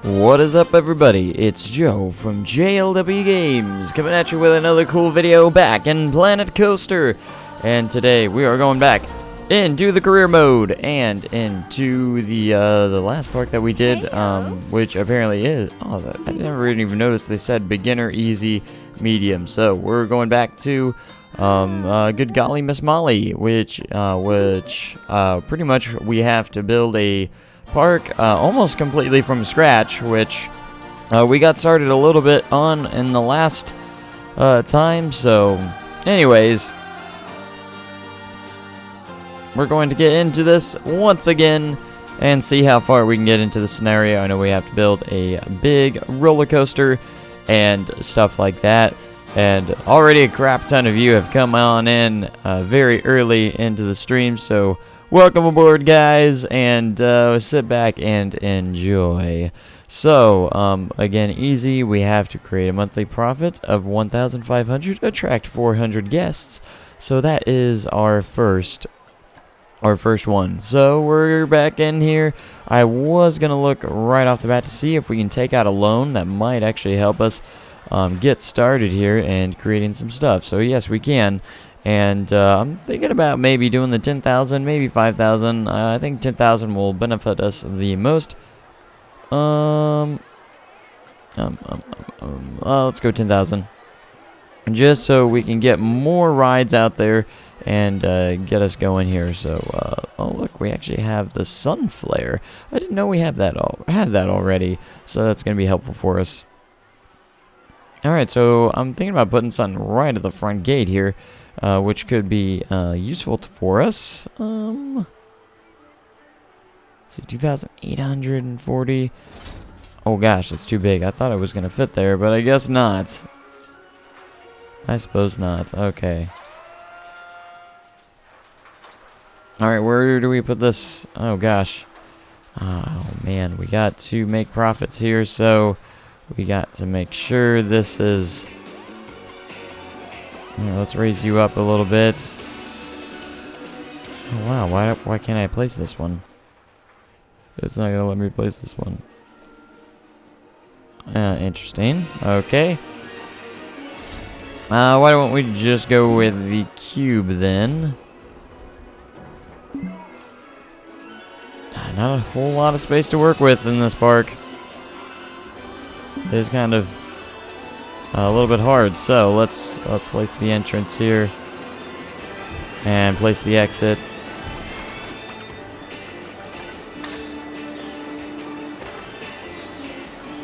What is up, everybody? It's Joe from JLW Games coming at you with another cool video back in Planet Coaster. And today we are going back into the career mode and into the last park that we did, which apparently is I never even noticed they said beginner, easy, medium. So we're going back to Good Golly Miss Molly, which pretty much we have to build a park almost completely from scratch, which we got started a little bit on in the last time. So anyways, we're going to get into this once again and see how far we can get into the scenario. I know we have to build a big roller coaster and stuff like that, and already a crap ton of you have come on in very early into the stream, so welcome aboard, guys, and sit back and enjoy. So, again, easy. We have to create a monthly profit of 1,500, attract 400 guests. So that is our first one. So we're back in here. I was gonna look right off the bat to see if we can take out a loan that might actually help us get started here and creating some stuff. So yes, we can. And I'm thinking about maybe doing the 10,000, maybe 5,000. I think 10,000 will benefit us the most. Let's go 10,000. Just so we can get more rides out there and get us going here. So, oh look, we actually have the sun flare. I didn't know we had that already. So that's gonna be helpful for us. All right, so I'm thinking about putting something right at the front gate here. Which could be useful for us. Let's see, 2,840. Oh gosh, that's too big. I thought it was gonna fit there, but I guess not. I suppose not. Okay. All right, where do we put this? Oh gosh. Oh man, we got to make profits here, so we got to make sure this is. Right, let's raise you up a little bit. Oh wow, why can't I place this one? It's not gonna let me place this one. Interesting. Okay. Why don't we just go with the cube then? Not a whole lot of space to work with in this park. It's kind of a little bit hard, so let's place the entrance here and place the exit.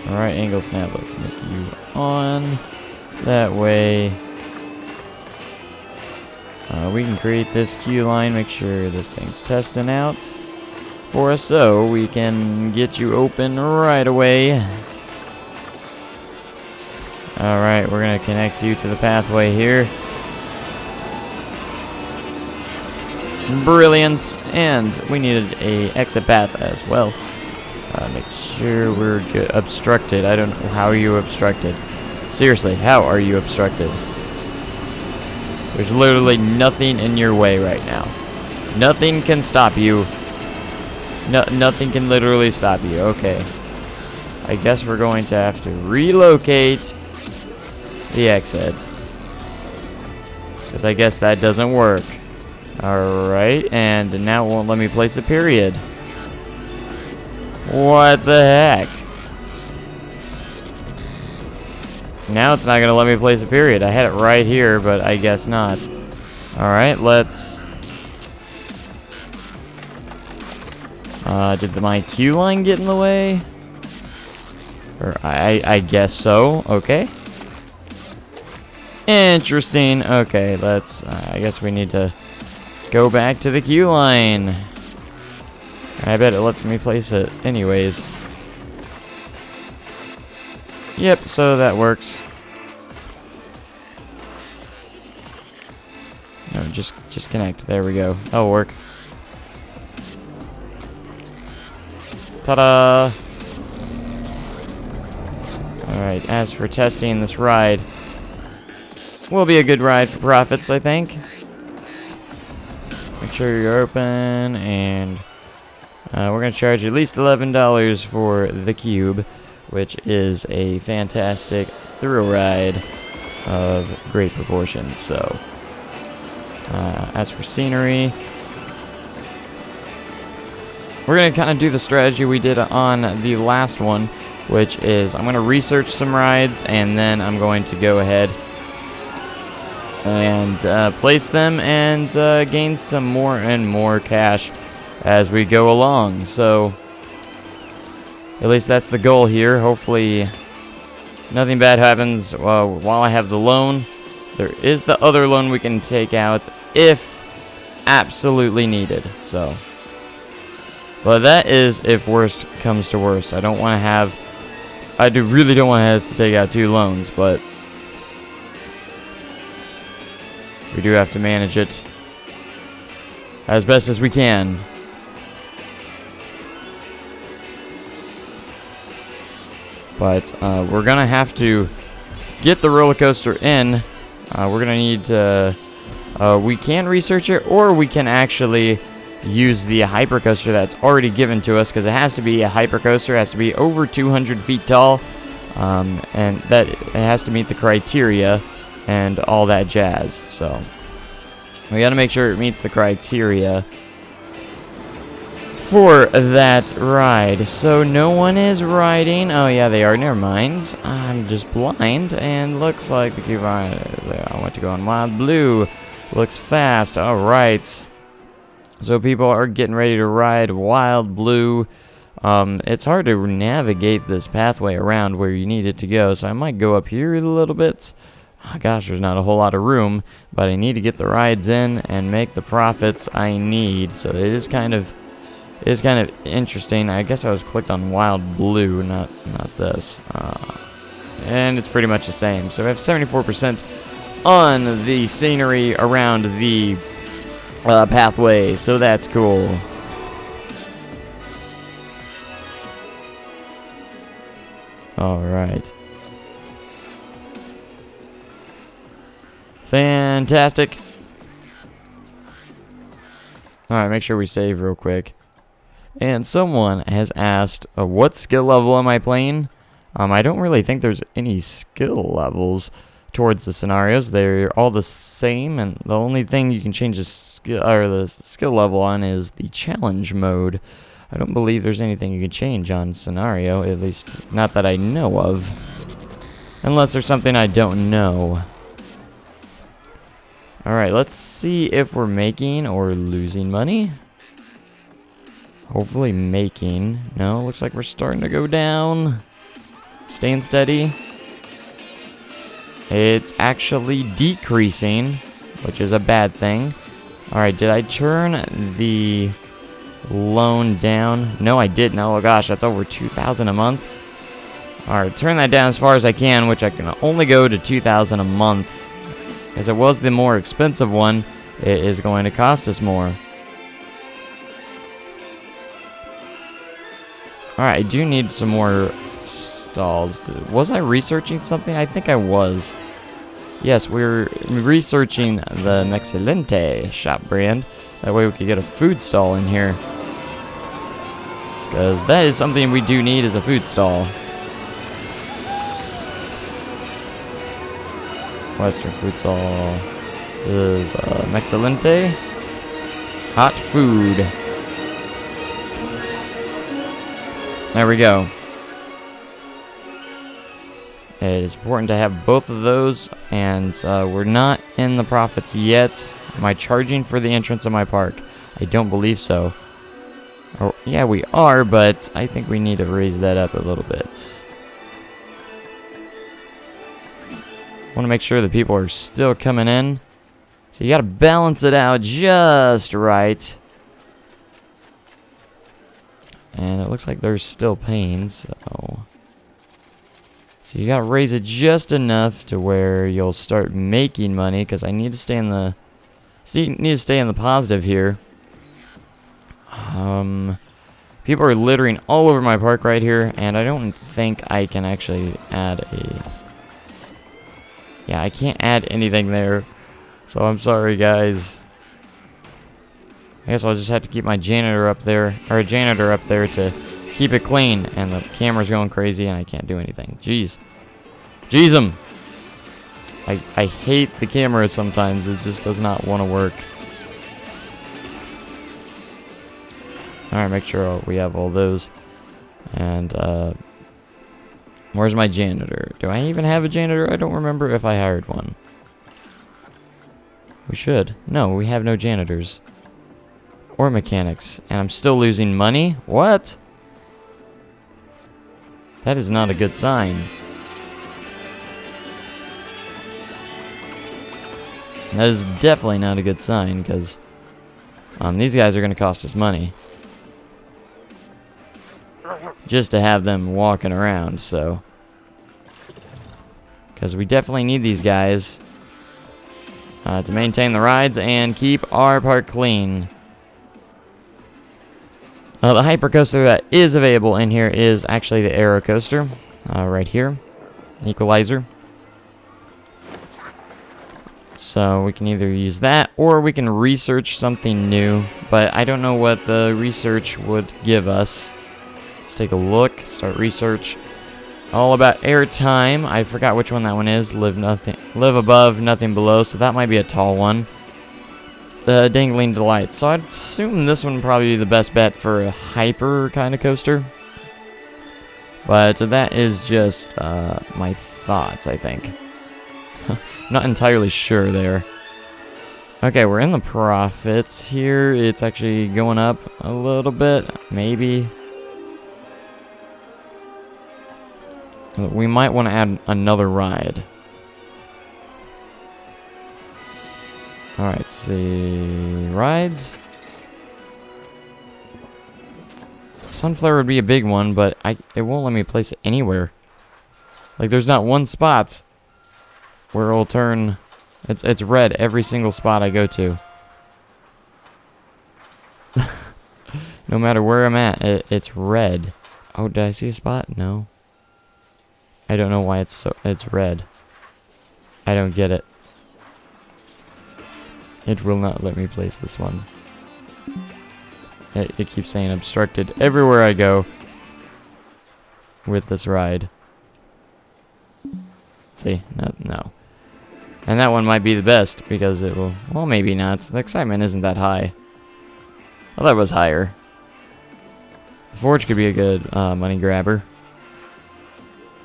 All right, angle snap. Let's make you on. That way, we can create this queue line. Make sure this thing's testing out for us, so we can get you open right away. Alright, we're going to connect you to the pathway here. Brilliant. And we needed a exit path as well. Make sure we're good. Obstructed. I don't know. How are you obstructed? Seriously, how are you obstructed? There's literally nothing in your way right now. Nothing can stop you. Nothing can literally stop you. Okay. I guess we're going to have to relocate the exit, because I guess that doesn't work. Alright, and now it won't let me place a period. What the heck? Now it's not going to let me place a period. I had it right here, but I guess not. Alright, let's... did my queue line get in the way? Or I guess so. Okay. Interesting. Okay, let's. I guess we need to go back to the queue line. I bet it lets me place it anyways. Yep, so that works. No, just connect. There we go. That'll work. Ta-da! Alright, as for testing this ride, will be a good ride for profits, I think. Make sure you're open, and we're going to charge at least $11 for the cube. which is a fantastic thrill ride of great proportions. So, as for scenery, we're going to kind of do the strategy we did on the last one, which is I'm going to research some rides, and then I'm going to go ahead and place them and gain some more and more cash as we go along. So at least that's the goal here. Hopefully nothing bad happens while I have the loan. There is the other loan we can take out if absolutely needed. So, but that is if worst comes to worst. I really don't want to have to take out 2 loans, but we do have to manage it as best as we can. But we're going to have to get the roller coaster in. We're going to need to... we can research it, or we can actually use the hypercoaster that's already given to us, because it has to be a hypercoaster. It has to be over 200 feet tall, and that it has to meet the criteria and all that jazz. So we got to make sure it meets the criteria for that ride. So no one is riding. Oh yeah, they are. Never mind. I'm just blind, and looks like the cube. I want to go on Wild Blue. Looks fast. All right. So people are getting ready to ride Wild Blue. It's hard to navigate this pathway around where you need it to go, so I might go up here a little bit. Oh, gosh, there's not a whole lot of room, but I need to get the rides in and make the profits I need. So it is kind of interesting. I guess I was clicked on Wild Blue, not this. And it's pretty much the same. So we have 74% on the scenery around the pathway, so that's cool. Alright. Fantastic. Alright, make sure we save real quick. And someone has asked, what skill level am I playing? I don't really think there's any skill levels towards the scenarios. They're all the same, and the only thing you can change the skill level on is the challenge mode. I don't believe there's anything you can change on scenario, at least not that I know of, unless there's something I don't know. Alright, let's see if we're making or losing money. Hopefully making. No, looks like we're starting to go down. Staying steady. It's actually decreasing, which is a bad thing. Alright, did I turn the loan down? No, I didn't. Oh gosh, that's over $2,000 a month. Alright, turn that down as far as I can, which I can only go to $2,000 a month. Because it was the more expensive one, it is going to cost us more. Alright, I do need some more stalls. Was I researching something? I think I was. Yes, we're researching the Mexcelente shop brand. That way we could get a food stall in here. Because that is something we do need, is a food stall. Western food stall. This is Mexcelente. Hot food. There we go. It is important to have both of those, and we're not in the profits yet. Am I charging for the entrance of my park? I don't believe so. Oh, yeah, we are, but I think we need to raise that up a little bit. Want to make sure that people are still coming in. So you got to balance it out just right. And it looks like there's still paying, so you gotta raise it just enough to where you'll start making money, because I need to stay in the positive here. People are littering all over my park right here, and I don't think I can actually add I can't add anything there. So I'm sorry, guys. I guess I'll just have to keep my janitor up there, or a janitor up there, to keep it clean. And the camera's going crazy and I can't do anything. Jeez. Jeez-em. I hate the camera sometimes. It just does not want to work. Alright, make sure we have all those. And, where's my janitor? Do I even have a janitor? I don't remember if I hired one. We should. No, we have no janitors. Or mechanics. And I'm still losing money? What? That is not a good sign. That is definitely not a good sign, because these guys are going to cost us money. Just to have them walking around, so. Because we definitely need these guys to maintain the rides and keep our park clean. The hypercoaster that is available in here is actually the Aero Coaster. Right here. Equalizer. So we can either use that or we can research something new. But I don't know what the research would give us. Let's take a look. Start research. All about airtime. I forgot which one that one is. Live above, nothing below. So that might be a tall one. The Dangling Delight. So I'd assume this one would probably be the best bet for a hyper kind of coaster. But that is just my thoughts, I think. Not entirely sure there. Okay, we're in the profits here. It's actually going up a little bit, maybe. We might want to add another ride. Alright, let's see. Rides. Sunflower would be a big one, but it won't let me place it anywhere. Like, there's not one spot where it'll turn. It's red every single spot I go to. No matter where I'm at, it's red. Oh, did I see a spot? No. I don't know why it's red. I don't get it. It will not let me place this one. It keeps saying obstructed everywhere I go with this ride. See? No. And that one might be the best because it will... Well, maybe not. The excitement isn't that high. Well, that was higher. The Forge could be a good money grabber.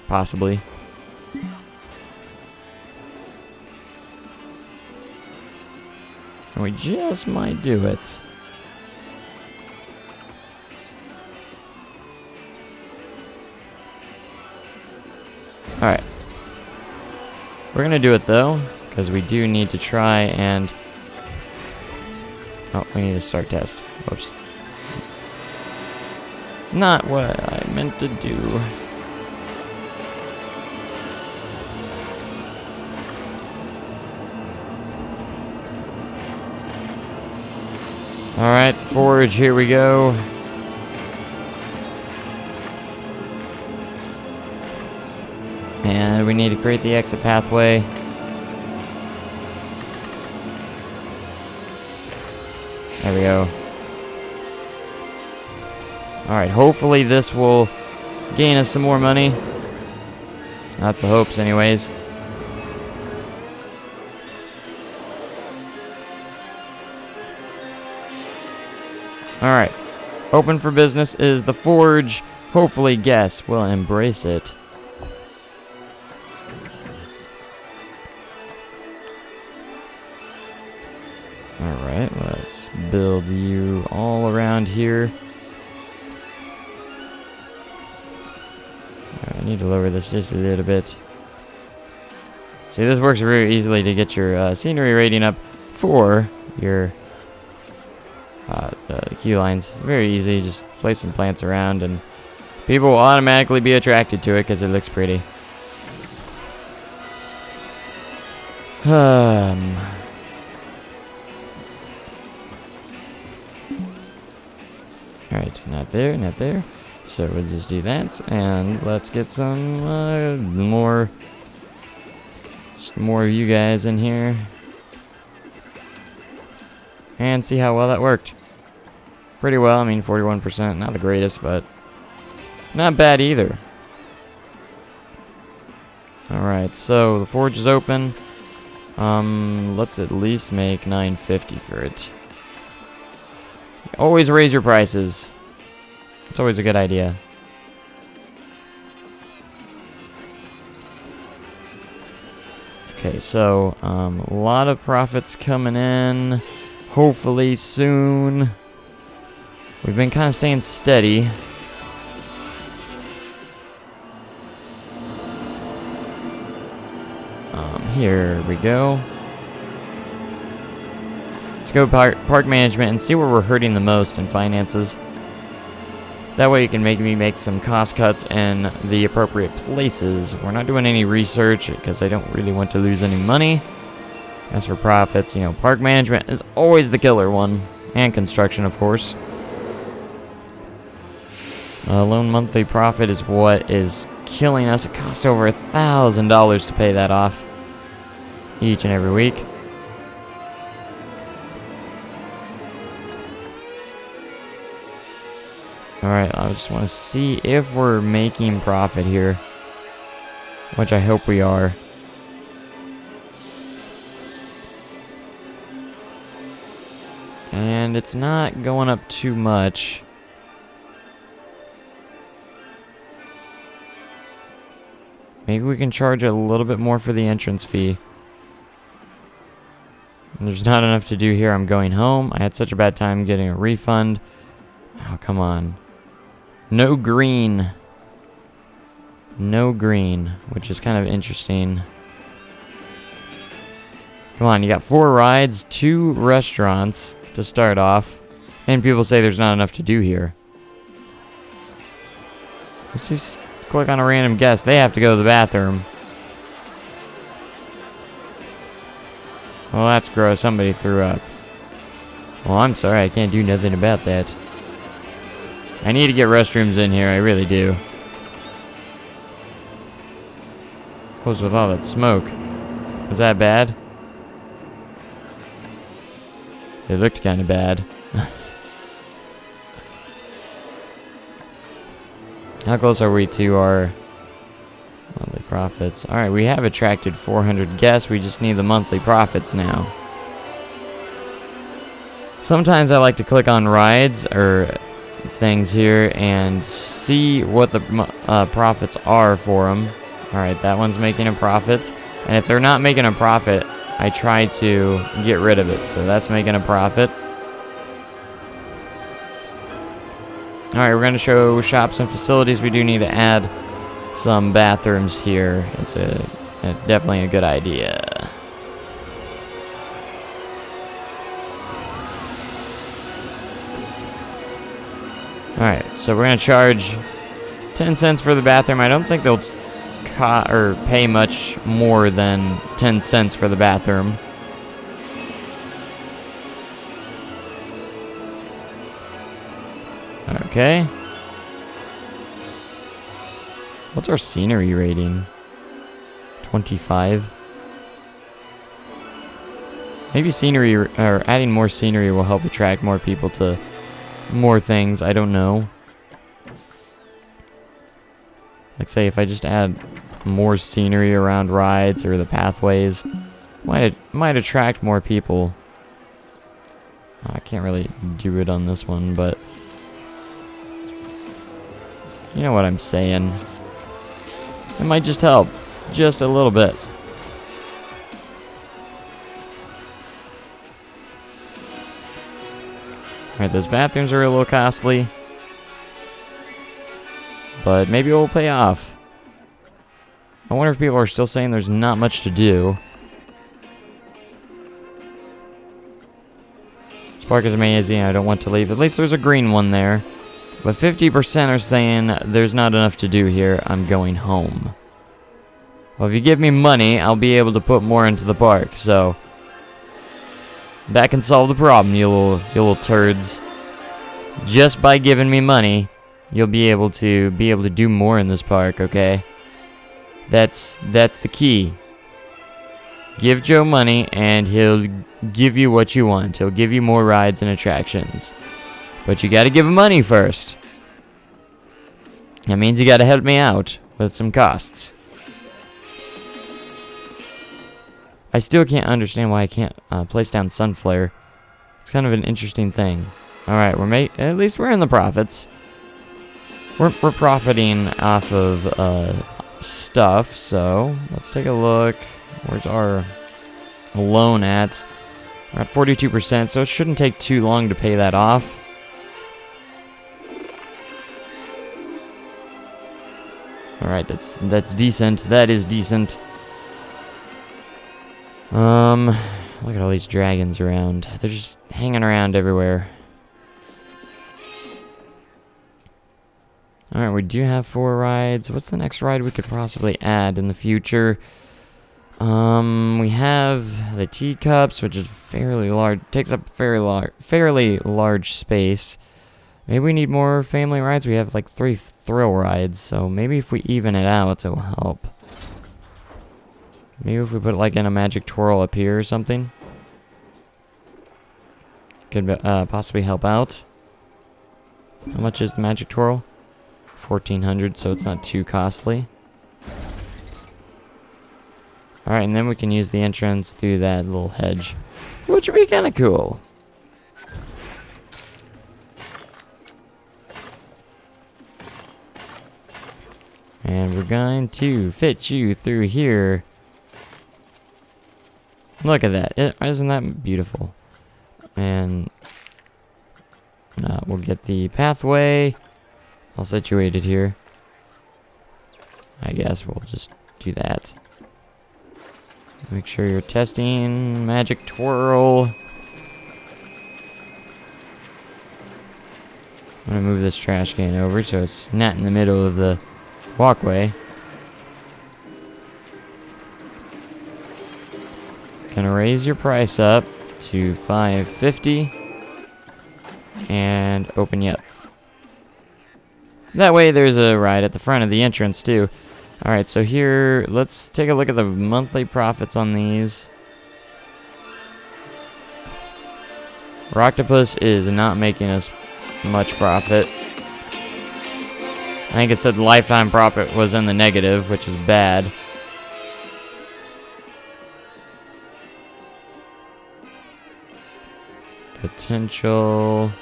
Possibly. And we just might do it. Alright. We're gonna do it though, because we do need to try and... Oh, we need to start test. Whoops. Not what I meant to do. Alright, Forge, here we go. And we need to create the exit pathway. There we go. Alright, hopefully this will gain us some more money. That's the hopes anyways. Alright. Open for business is the Forge. Hopefully guests will embrace it. Alright, let's build you all around here. Alright, I need to lower this just a little bit. See, this works very easily to get your scenery rating up for your queue lines. It's very easy, just place some plants around and people will automatically be attracted to it because it looks pretty. Alright, not there, not there. So we'll just do that, and let's get some more of you guys in here. And see how well that worked. Pretty well, I mean 41%, not the greatest, but Not bad either. Alright, so the forge is open. Let's at least make $9.50 for it. Always raise your prices. It's always a good idea. Okay, so a lot of profits coming in. Hopefully soon. We've been kind of staying steady. Here we go. Let's go park management and see where we're hurting the most in finances. That way you can make me make some cost cuts in the appropriate places. We're not doing any research because I don't really want to lose any money. As for profits, you know, park management is always the killer one. And construction, of course. Loan monthly profit is what is killing us. It costs over $1,000 to pay that off each and every week. Alright, I just want to see if we're making profit here, which I hope we are. And it's not going up too much. Maybe we can charge a little bit more for the entrance fee. There's not enough to do here. I'm going home. I had such a bad time getting a refund. Oh, come on. No green. No green, which is kind of interesting. Come on, you got 4 rides, 2 restaurants to start off. And people say there's not enough to do here. Let's just click on a random guest. They have to go to the bathroom. Well, that's gross. Somebody threw up. Well, I'm sorry. I can't do nothing about that. I need to get restrooms in here. I really do. What was with all that smoke? Was that bad? It looked kind of bad. How close are we to our monthly profits? Alright, we have attracted 400 guests. We just need the monthly profits now. Sometimes I like to click on rides or things here and see what the profits are for them. Alright, that one's making a profit. And if they're not making a profit, I try to get rid of it. So that's making a profit. Alright, we're going to show shops and facilities. We do need to add some bathrooms here. It's definitely a good idea. Alright, so we're going to charge 10 cents for the bathroom. I don't think they'll pay much more than 10 cents for the bathroom. Okay. What's our scenery rating? 25. Maybe scenery or adding more scenery will help attract more people to more things. I don't know. Like, say, if I just add more scenery around rides or the pathways, might attract more people. I can't really do it on this one, but you know what I'm saying. It might just help. Just a little bit. Alright, those bathrooms are a little costly. But maybe it will pay off. I wonder if people are still saying there's not much to do. This park is amazing. I don't want to leave. At least there's a green one there. But 50% are saying there's not enough to do here. I'm going home. Well, if you give me money, I'll be able to put more into the park. So that can solve the problem, you little turds. Just by giving me money, you'll be able to do more in this park, okay? That's the key. Give Joe money and he'll give you what you want. He'll give you more rides and attractions. But you gotta give him money first. That means you gotta help me out with some costs. I still can't understand why I can't place down Sunflare. It's kind of an interesting thing. Alright, at least we're in the profits. We're profiting off of stuff, so let's take a look. Where's our loan at? We're at 42%, so it shouldn't take too long to pay that off. Alright, that's decent. That is decent. Look at all these dragons around. They're just hanging around everywhere. Alright, we do have 4 rides. What's the next ride we could possibly add in the future? We have the teacups, which is fairly large. Takes up fairly large space. Maybe we need more family rides. We have like 3 thrill rides, so maybe if we even it out, it'll help. Maybe if we put like in a magic twirl up here or something, could possibly help out. How much is the magic twirl? 1,400, so it's not too costly. Alright, and then we can use the entrance through that little hedge, which would be kind of cool. And we're going to fit you through here. Look at that. Isn't that beautiful? And we'll get the pathway all situated here. I guess we'll just do that. Make sure you're testing magic twirl. I'm gonna move this trash can over so it's not in the middle of the walkway. Gonna raise your price up to $5.50 and open you up. That way there's a ride at the front of the entrance too. Alright, so here, let's take a look at the monthly profits on these. Rocktopus is not making us much profit. I think it said lifetime profit was in the negative, which is bad. Potential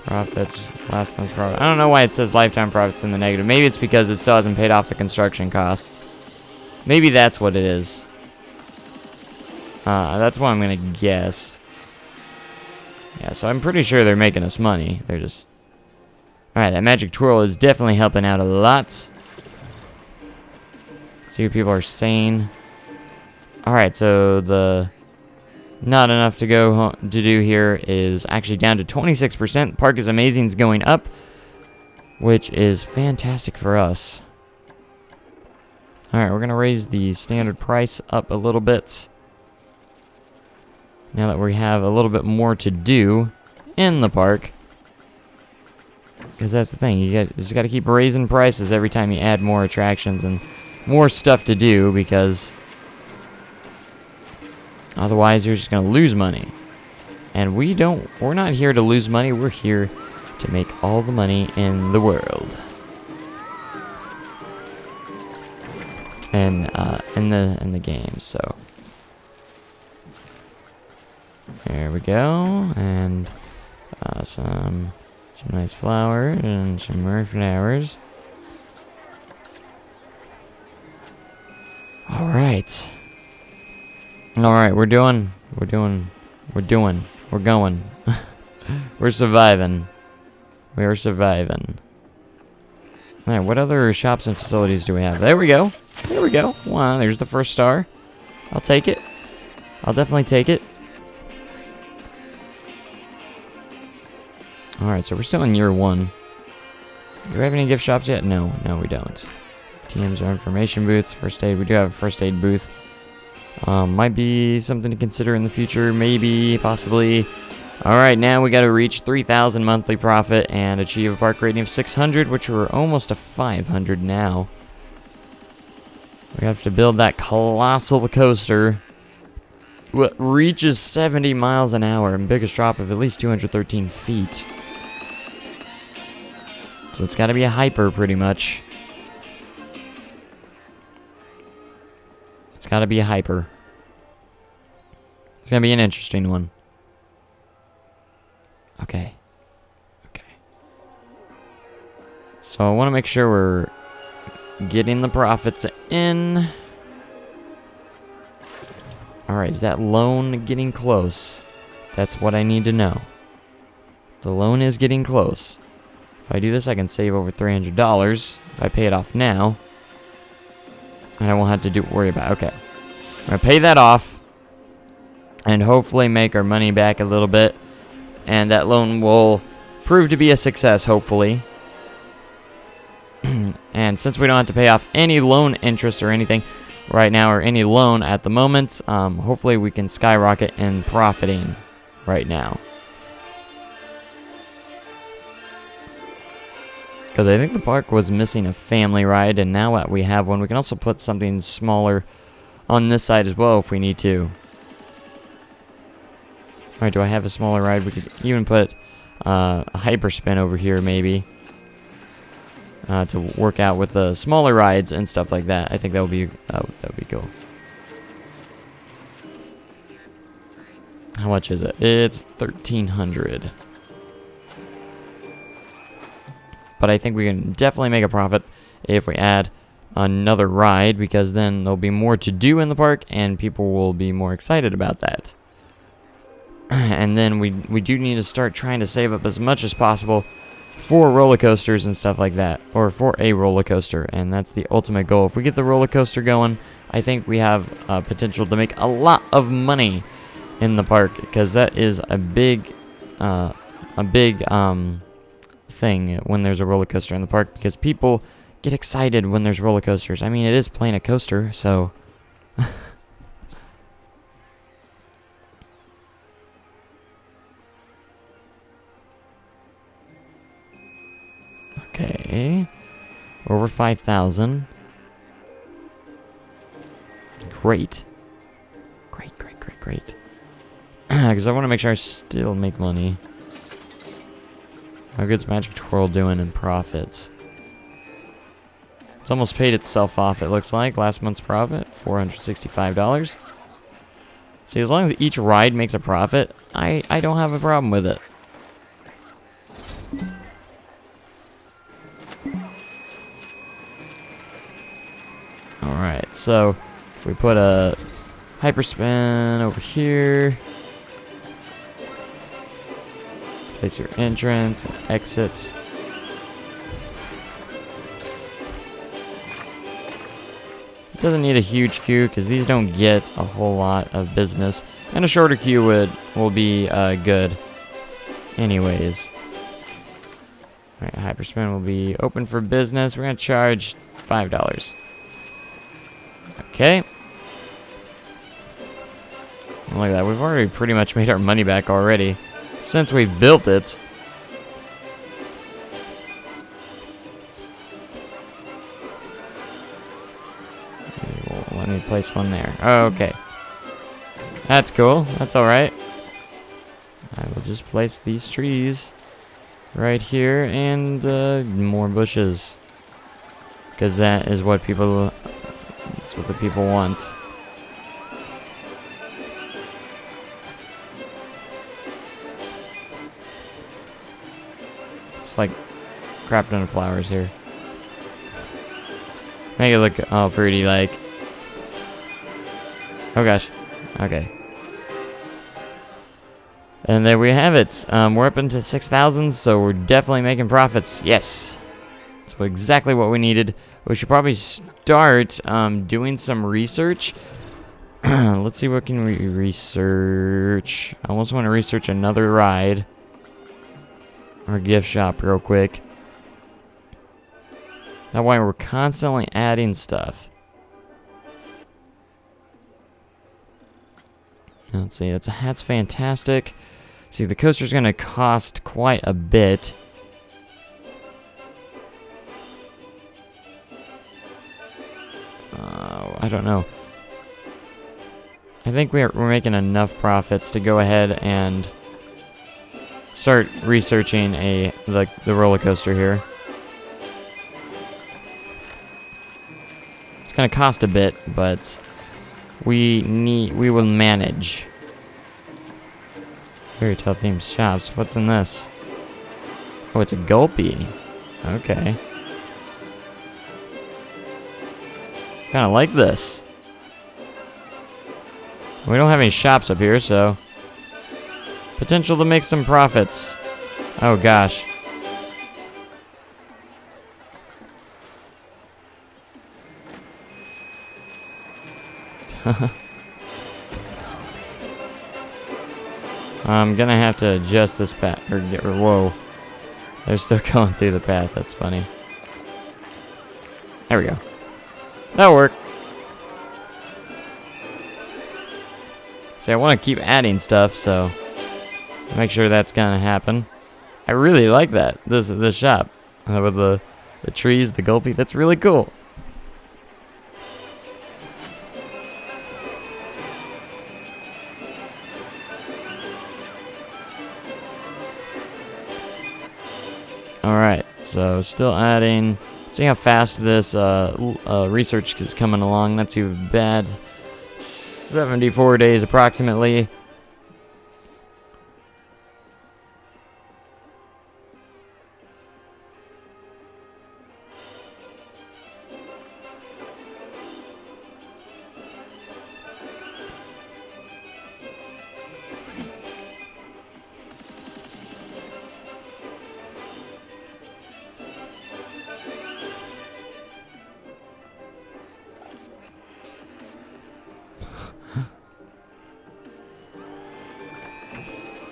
profits, last month's profit. I don't know why it says lifetime profits in the negative. Maybe it's because it still hasn't paid off the construction costs. Maybe that's what it is. That's what I'm gonna guess. Yeah, so I'm pretty sure they're making us money. They're just... Alright, that magic twirl is definitely helping out a lot. See what people are saying. Alright, so the... Not enough to go to do here is actually down to 26%. Park is Amazing is going up, which is fantastic for us. Alright, we're going to raise the standard price up a little bit. Now that we have a little bit more to do in the park. Because that's the thing, you just got to keep raising prices every time you add more attractions and more stuff to do, because otherwise you're just going to lose money. And we're not here to lose money, we're here to make all the money in the world. And in the game, so there we go. And some nice flowers and some more flowers. Alright, we're going. We're surviving. We are surviving. Alright, what other shops and facilities do we have? There we go. There we go. Wow, there's the first star. I'll take it. I'll definitely take it. Alright, so we're still in year 1. Do we have any gift shops yet? No, we don't. TMs are information booths. First aid, we do have a first aid booth. Might be something to consider in the future, maybe, possibly. Alright, now we gotta reach 3,000 monthly profit and achieve a park rating of 600, which we're almost to 500 now. We have to build that colossal coaster. What reaches 70 miles an hour and biggest drop of at least 213 feet. So it's got to be a hyper, pretty much. It's got to be a hyper. It's going to be an interesting one. Okay. Okay. So I want to make sure we're getting the profits in. Alright, is that loan getting close? That's what I need to know. The loan is getting close. If I do this, I can save over $300 if I pay it off now. And I won't have to worry about it. Okay. I'm going to pay that off. And hopefully make our money back a little bit. And that loan will prove to be a success, hopefully. And since we don't have to pay off any loan interest or anything right now, or any loan at the moment, hopefully we can skyrocket in profiting right now. Because I think the park was missing a family ride, and now that we have one, we can also put something smaller on this side as well if we need to. Alright, do I have a smaller ride? We could even put a hyperspin over here, maybe. To work out with the smaller rides and stuff like that. I think that would be cool. How much is it? It's $1,300. But I think we can definitely make a profit if we add another ride, because then there'll be more to do in the park and people will be more excited about that. And then we do need to start trying to save up as much as possible for roller coasters and stuff like that, or for a roller coaster, and that's the ultimate goal. If we get the roller coaster going, I think we have potential to make a lot of money in the park, because that is a big thing when there's a roller coaster in the park, because people get excited when there's roller coasters. I mean, it is plain a coaster, so okay, over 5,000. Great. Great. Because I want to make sure I still make money. How good's Magic Twirl doing in profits? It's almost paid itself off, it looks like. Last month's profit, $465. See, as long as each ride makes a profit, I don't have a problem with it. Alright, so if we put a hyperspin over here, let's place your entrance and exit. It doesn't need a huge queue because these don't get a whole lot of business, and a shorter queue will be good anyways. Alright, hyperspin will be open for business. We're going to charge $5. Okay. Look at that. We've already pretty much made our money back already since we've built it. Let me place one there. Oh, okay. That's cool. That's alright. I will just place these trees right here and more bushes. Because that is what people... That's what the people want. It's like crap ton of flowers here. Make it look all pretty, like. Oh gosh. Okay. And there we have it. We're up into 6,000, so we're definitely making profits. Yes. That's exactly what we needed. We should probably start doing some research. Let's see, what can we research? I almost want to research another ride. Or gift shop real quick. That way we're constantly adding stuff. Let's see, that's fantastic. See, the coaster's going to cost quite a bit. I don't know. I think we're making enough profits to go ahead and start researching the roller coaster here. gonna cost a bit, but we will manage. Fairy Tale themed shops. What's in this? Oh, it's a Gulpy. Okay. Kinda like this. We don't have any shops up here, so potential to make some profits. Oh gosh. I'm gonna have to adjust this path, or whoa. They're still going through the path, that's funny. There we go. That'll work. See, I want to keep adding stuff, so make sure that's gonna happen. I really like that, this shop. With the trees, the Gulpy, that's really cool. Alright, so still adding. See how fast this research is coming along. Not too bad. 74 days approximately.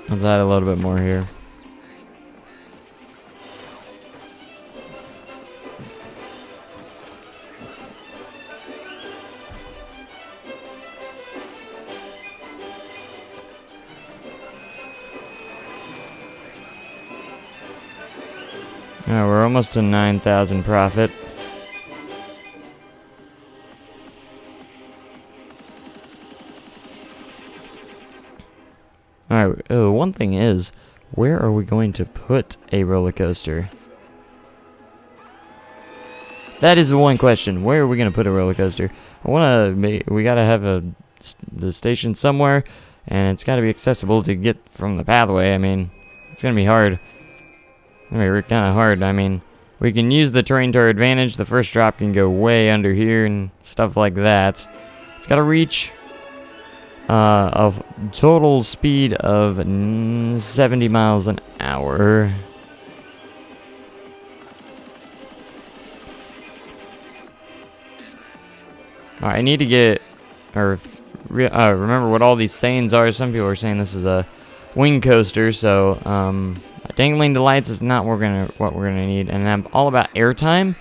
Let's add a little bit more here. Alright, we're almost to 9,000 profit. Alright, oh, one thing is, where are we going to put a roller coaster? That is the one question. Where are we going to put a roller coaster? We got to have the station somewhere, and it's got to be accessible to get from the pathway. I mean, it's going to be hard. It's going to be kind of hard. I mean, we can use the terrain to our advantage. The first drop can go way under here and stuff like that. It's got to reach a total speed of 70 miles an hour. Alright, I need to get, remember what all these sayings are. Some people are saying this is a wing coaster, so dangling delights is not what we're gonna need. And I'm all about airtime.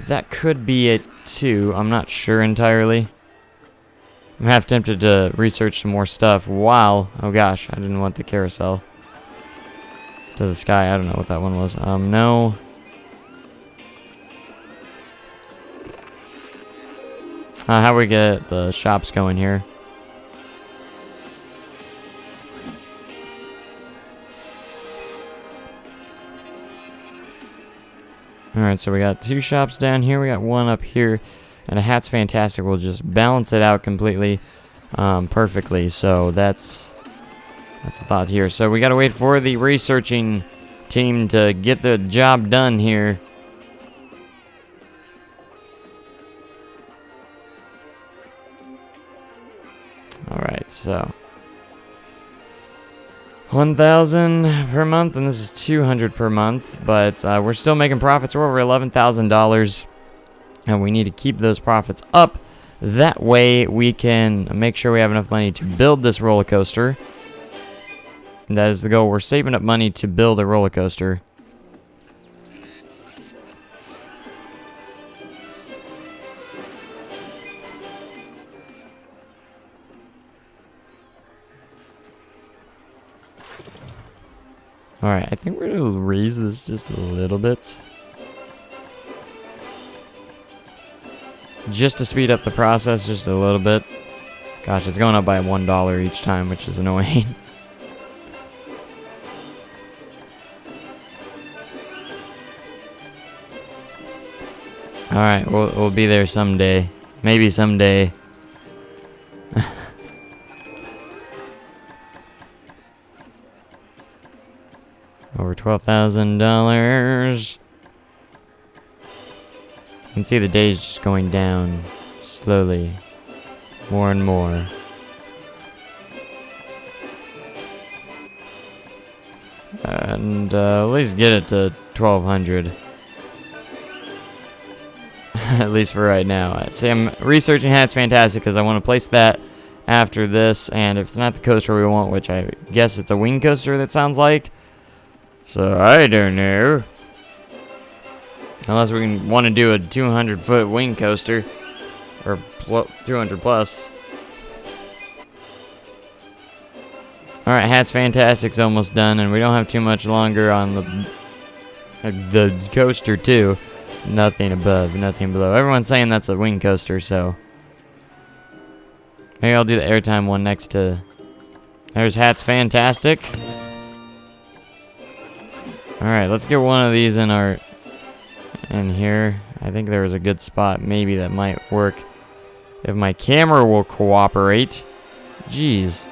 That could be it too. I'm not sure entirely. I'm half tempted to research some more stuff while... Oh gosh, I didn't want the carousel to the sky. I don't know what that one was. No. How we get the shops going here? Alright, so we got 2 shops down here. We got 1 up here. And a hat's fantastic. We'll just balance it out completely, perfectly. So that's the thought here. So we gotta wait for the researching team to get the job done here. Alright, so 1,000 per month, and this is 200 per month, but we're still making profits. We're over $11,000. And we need to keep those profits up. That way we can make sure we have enough money to build this roller coaster. And that is the goal. We're saving up money to build a roller coaster. Alright, I think we're going to raise this just a little bit. Just to speed up the process just a little bit. Gosh, it's going up by $1 each time, which is annoying. Alright, we'll be there someday. Maybe someday. Over $12,000. You can see the days just going down slowly, more and more. And at least get it to 1,200. At least for right now. See, I'm researching Hats Fantastic because I want to place that after this. And if it's not the coaster we want, which I guess it's a wing coaster that sounds like. So I don't know. Unless we can want to do a 200-foot wing coaster. Or 200 plus. Alright, Hats Fantastic's almost done. And we don't have too much longer on the coaster too. Nothing above, nothing below. Everyone's saying that's a wing coaster, so maybe I'll do the airtime one next to. There's Hats Fantastic. Alright, let's get one of these in here. I think there was a good spot maybe that might work if my camera will cooperate. Jeez.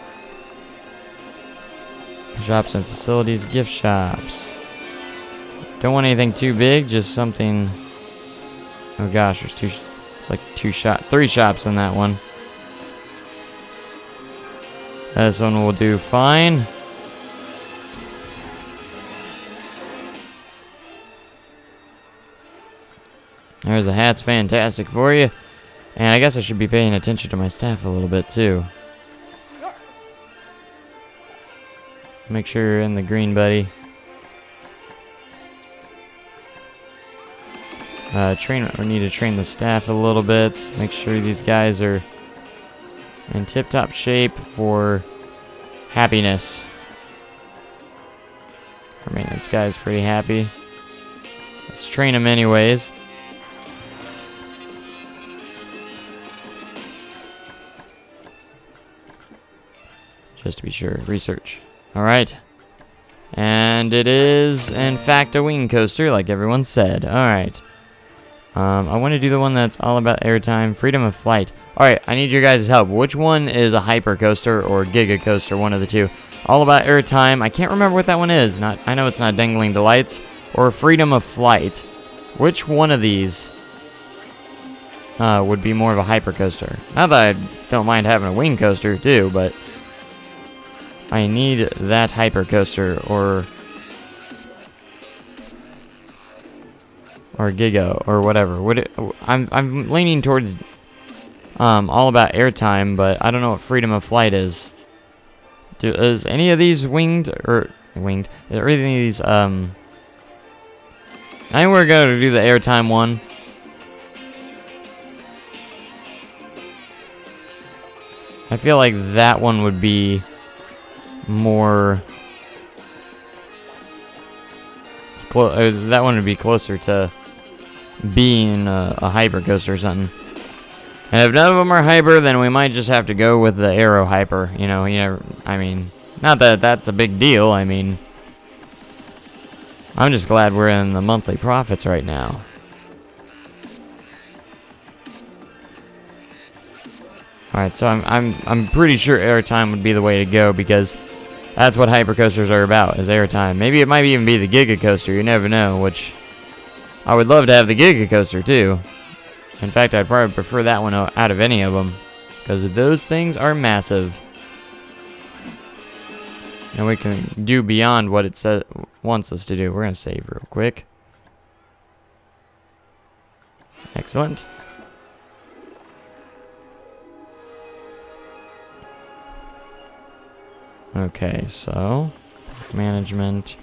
Shops and facilities, gift shops. Don't want anything too big, just something. Oh gosh, there's two. It's like three shops in that one. This one will do fine. There's a Hats Fantastic for you. And I guess I should be paying attention to my staff a little bit too. Make sure you're in the green, buddy. We need to train the staff a little bit. Make sure these guys are in tip-top shape for happiness. Our maintenance guy's pretty happy. Let's train him anyways. Just to be sure. Research. Alright. And it is, in fact, a wing coaster, like everyone said. Alright. I want to do the one that's all about airtime, freedom of flight. Alright, I need your guys' help. Which one is a hyper coaster or giga coaster? One of the two. All about airtime. I can't remember what that one is. I know it's not Dangling Delights or freedom of flight. Which one of these would be more of a hyper coaster? Not that I don't mind having a wing coaster too, but I need that hyper coaster or Giga or whatever. I'm leaning towards all about airtime, but I don't know what freedom of flight is. Is any of these winged? Are any of these I think we're going to do the airtime one. I feel like that one would be more that one would be closer to being a hyper coaster or something. And if none of them are hyper, then we might just have to go with the Aero Hyper. You know, I mean, not that that's a big deal. I mean, I'm just glad we're in the monthly profits right now. All right, so I'm pretty sure airtime would be the way to go because that's what hypercoasters are about, is airtime. Maybe it might even be the Giga Coaster, you never know, which I would love to have the Giga Coaster too. In fact, I'd probably prefer that one out of any of them because those things are massive. And we can do beyond what it wants us to do. We're going to save real quick. Excellent. Okay, so management,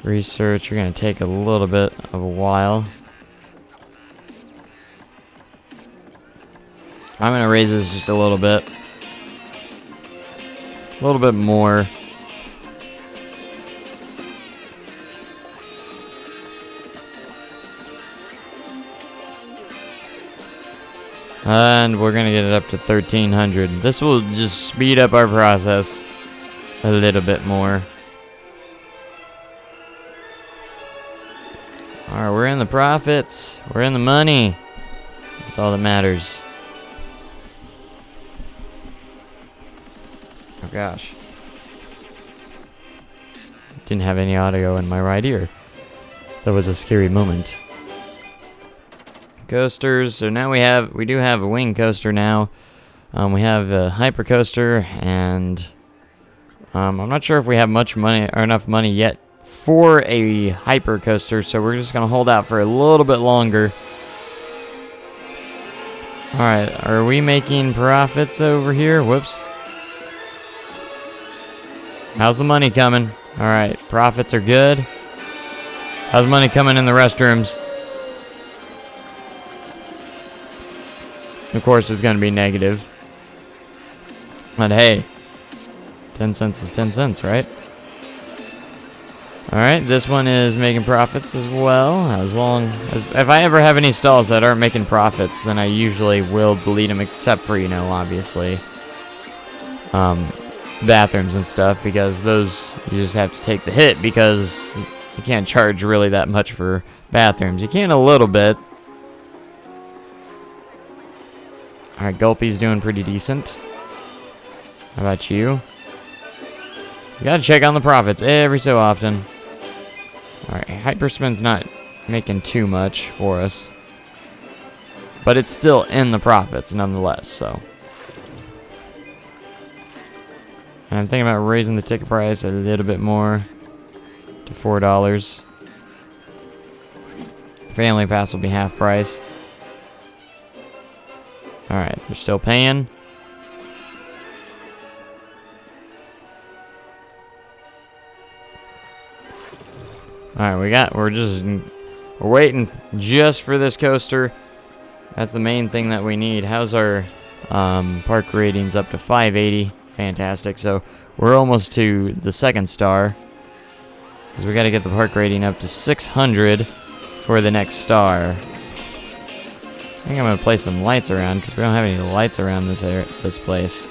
research, we're going to take a little bit of a while. I'm going to raise this just a little bit more. And we're going to get it up to 1,300. This will just speed up our process a little bit more. Alright, we're in the profits. We're in the money. That's all that matters. Oh gosh. Didn't have any audio in my right ear. That was a scary moment. Coasters. So now we do have a wing coaster now. We have a hyper coaster, and I'm not sure if we have much money or enough money yet for a hyper coaster, so we're just gonna hold out for a little bit longer. Alright, are we making profits over here? Whoops. How's the money coming? Alright, profits are good. How's money coming in the restrooms? Of course, it's going to be negative. But hey, 10 cents is 10 cents, right? Alright, this one is making profits as well. As long as... If I ever have any stalls that aren't making profits, then I usually will delete them, except for, you know, obviously, bathrooms and stuff, because those, you just have to take the hit, because you can't charge really that much for bathrooms. You can a little bit. Alright, Gulpy's doing pretty decent. How about you? You gotta check on the profits every so often. Alright, Hyperspin's not making too much for us. But it's still in the profits nonetheless, so. And I'm thinking about raising the ticket price a little bit more to $4. Family Pass will be half price. Alright, they're still paying. Alright, we're waiting just for this coaster. That's the main thing that we need. How's our park ratings? Up to 580. Fantastic. So we're almost to the second star, because we got to get the park rating up to 600 for the next star. I think I'm gonna place some lights around, because we don't have any lights around this place.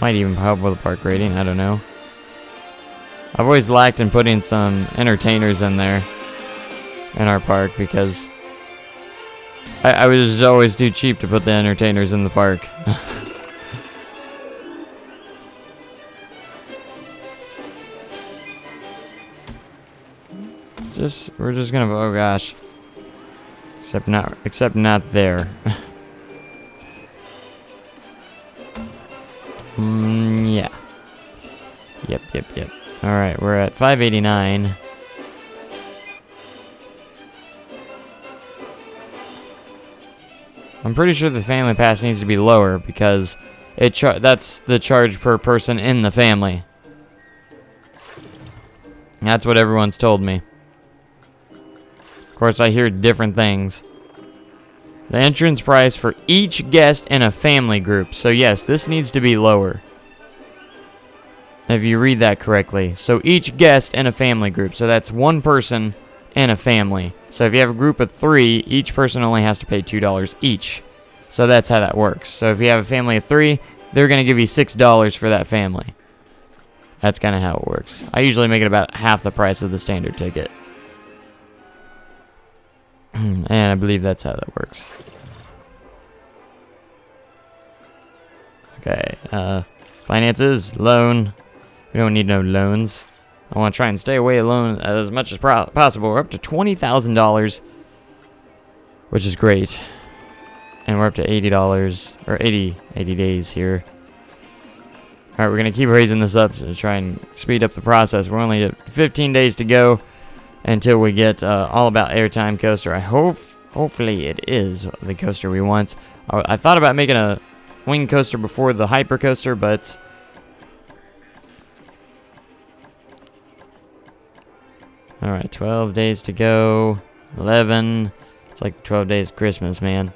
Might even help with the park rating. I don't know. I've always lacked in putting some entertainers in there in our park, because I was always too cheap to put the entertainers in the park. We're just gonna, oh gosh. Except not there. Yeah. Yep. Alright, we're at 589. I'm pretty sure the family pass needs to be lower, because that's the charge per person in the family. That's what everyone's told me. Of course, I hear different things. The entrance price for each guest in a family group. So yes, this needs to be lower. If you read that correctly. So each guest in a family group. So that's one person in a family. So if you have a group of 3, each person only has to pay $2 each. So that's how that works. So if you have a family of 3, they're going to give you $6 for that family. That's kind of how it works. I usually make it about half the price of the standard ticket. And I believe that's how that works. Okay, finances, loan. We don't need no loans. I want to try and stay away alone as much as possible. We're up to $20,000, which is great. And we're up to $80, or 80 days here. Alright, we're going to keep raising this up to try and speed up the process. We're only at 15 days to go until we get All About Airtime coaster. Hopefully it is the coaster we want. I thought about making a wing coaster before the hyper coaster, but alright, 12 days to go. 11. It's like 12 days of Christmas, man.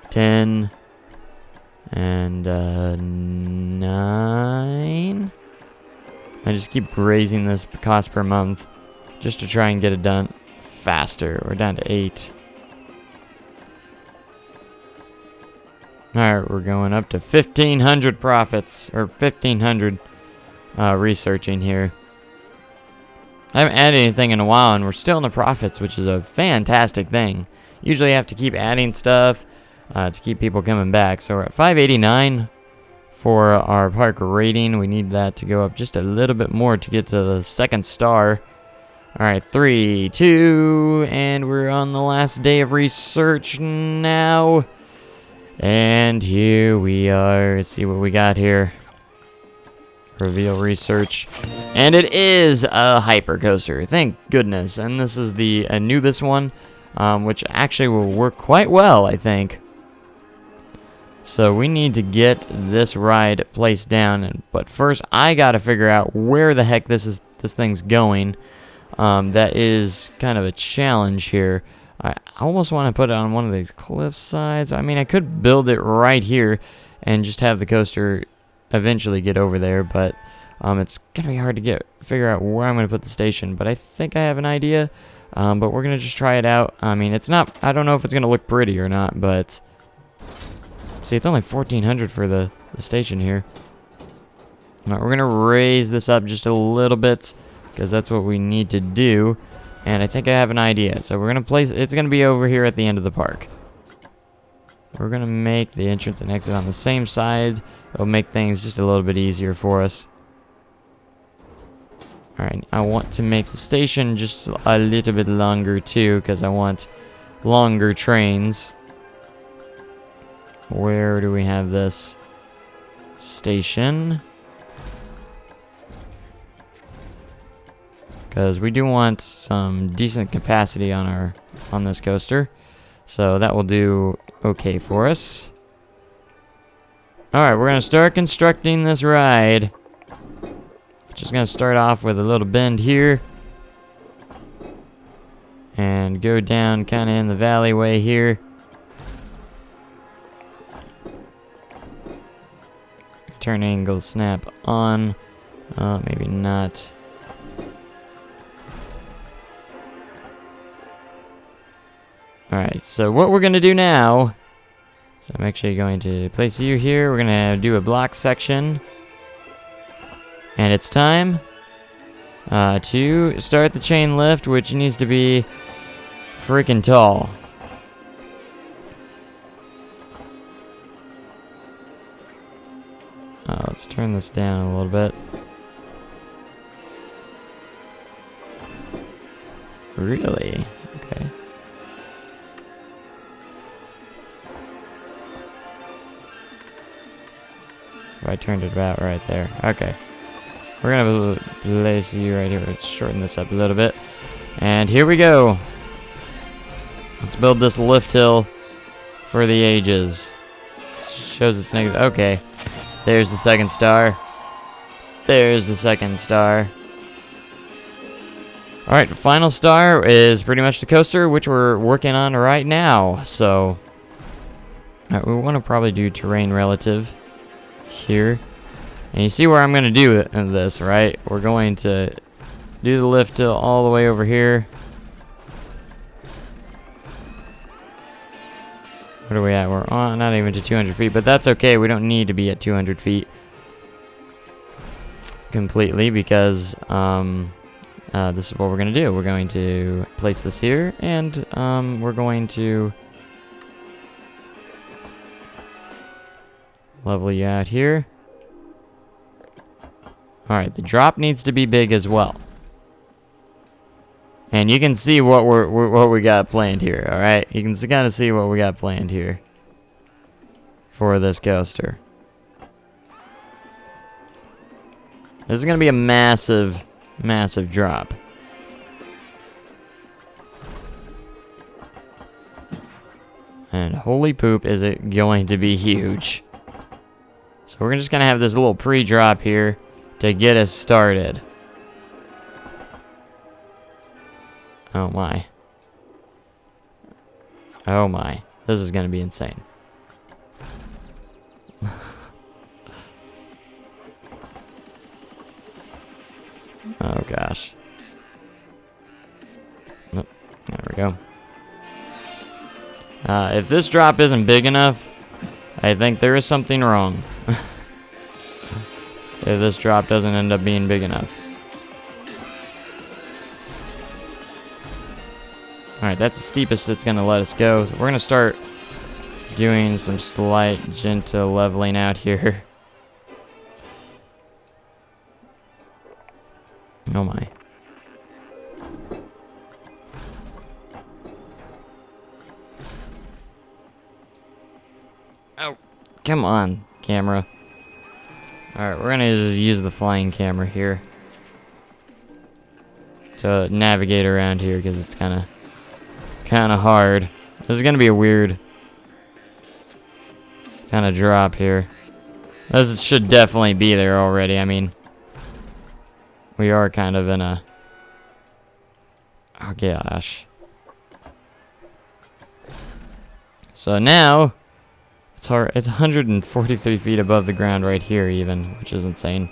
10. And 9. I just keep raising this cost per month just to try and get it done faster. We're down to 8. Alright, we're going up to 1,500 profits, or 1,500 researching here. I haven't added anything in a while, and we're still in the profits, which is a fantastic thing. Usually I have to keep adding stuff to keep people coming back. So we're at 589 for our park rating. We need that to go up just a little bit more to get to the second star. Alright, 3, 2, and we're on the last day of research now. And here we are. Let's see what we got here. Reveal research. And it is a hypercoaster. Thank goodness. And this is the Anubis one, which actually will work quite well, I think. So we need to get this ride placed down. But first, I gotta figure out where the heck this thing's going. That is kind of a challenge here. I almost want to put it on one of these cliff sides. I mean, I could build it right here and just have the coaster eventually get over there, but it's gonna be hard to figure out where I'm gonna put the station. But I think I have an idea. But we're gonna just try it out. I mean, it's not. I don't know if it's gonna look pretty or not, but see, it's only 1,400 for the station here. All right, we're gonna raise this up just a little bit because that's what we need to do. And I think I have an idea. So we're gonna place. It's gonna be over here at the end of the park. We're gonna make the entrance and exit on the same side. It'll make things just a little bit easier for us. Alright, I want to make the station just a little bit longer too, because I want longer trains. Where do we have this station? Because we do want some decent capacity on this coaster. So that will do okay for us. Alright, we're going to start constructing this ride. Just going to start off with a little bend here. And go down kind of in the alleyway here. Turn angle snap on. Maybe not. Alright, so what we're going to do now... So I'm actually going to place you here. We're going to do a block section. And it's time to start the chain lift, which needs to be freaking tall. Let's turn this down a little bit. Really? Okay. I turned it about right there. Okay. We're going to place you right here. Let's shorten this up a little bit. And here we go. Let's build this lift hill for the ages. Shows it's negative. Okay. There's the second star. There's the second star. Alright, the final star is pretty much the coaster, which we're working on right now. So, alright, we want to probably do terrain relative here. And you see where I'm going to do this, right? We're going to do the lift hill all the way over here. What are we at? We're on, not even to 200 feet, but that's okay. We don't need to be at 200 feet completely because this is what we're going to do. We're going to place this here, and we're going to level you out here. Alright, the drop needs to be big as well. And you can see what we got planned here, alright? You can kind of see what we got planned here for this coaster. This is going to be a massive, massive drop. And holy poop, is it going to be huge. So we're just going to have this little pre-drop here to get us started. Oh my. Oh my. This is going to be insane. Oh gosh. Oh, there we go. If this drop isn't big enough, I think there is something wrong. If this drop doesn't end up being big enough. Alright, that's the steepest it's going to let us go. So we're going to start doing some slight, gentle leveling out here. Oh my. Oh, come on, camera. Alright, we're gonna just use the flying camera here to navigate around here because it's kind of hard. This is gonna be a weird kind of drop here. This should definitely be there already. I mean, we are kind of in a... Oh gosh. So now it's hard. It's 143 feet above the ground right here, even, which is insane.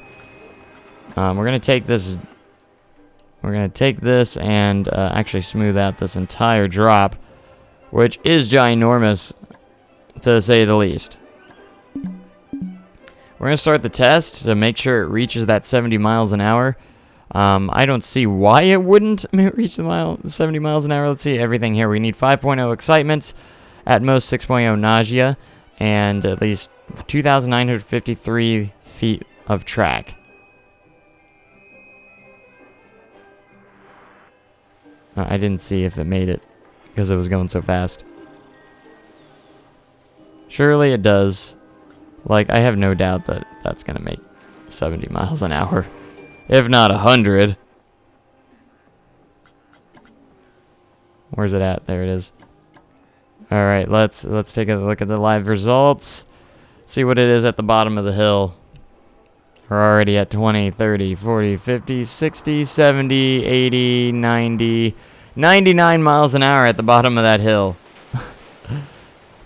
We're gonna take this. We're gonna take this and actually smooth out this entire drop, which is ginormous, to say the least. We're gonna start the test to make sure it reaches that 70 miles an hour. I don't see why it wouldn't reach the 70 miles an hour. Let's see everything here. We need 5.0 excitement, at most 6.0 nausea, and at least 2,953 feet of track. I didn't see if it made it because it was going so fast. Surely it does. Like, I have no doubt that that's gonna make 70 miles an hour, if not 100. Where's it at? There it is. All right, let's take a look at the live results. See what it is at the bottom of the hill. We're already at 20, 30, 40, 50, 60, 70, 80, 90, 99 miles an hour at the bottom of that hill.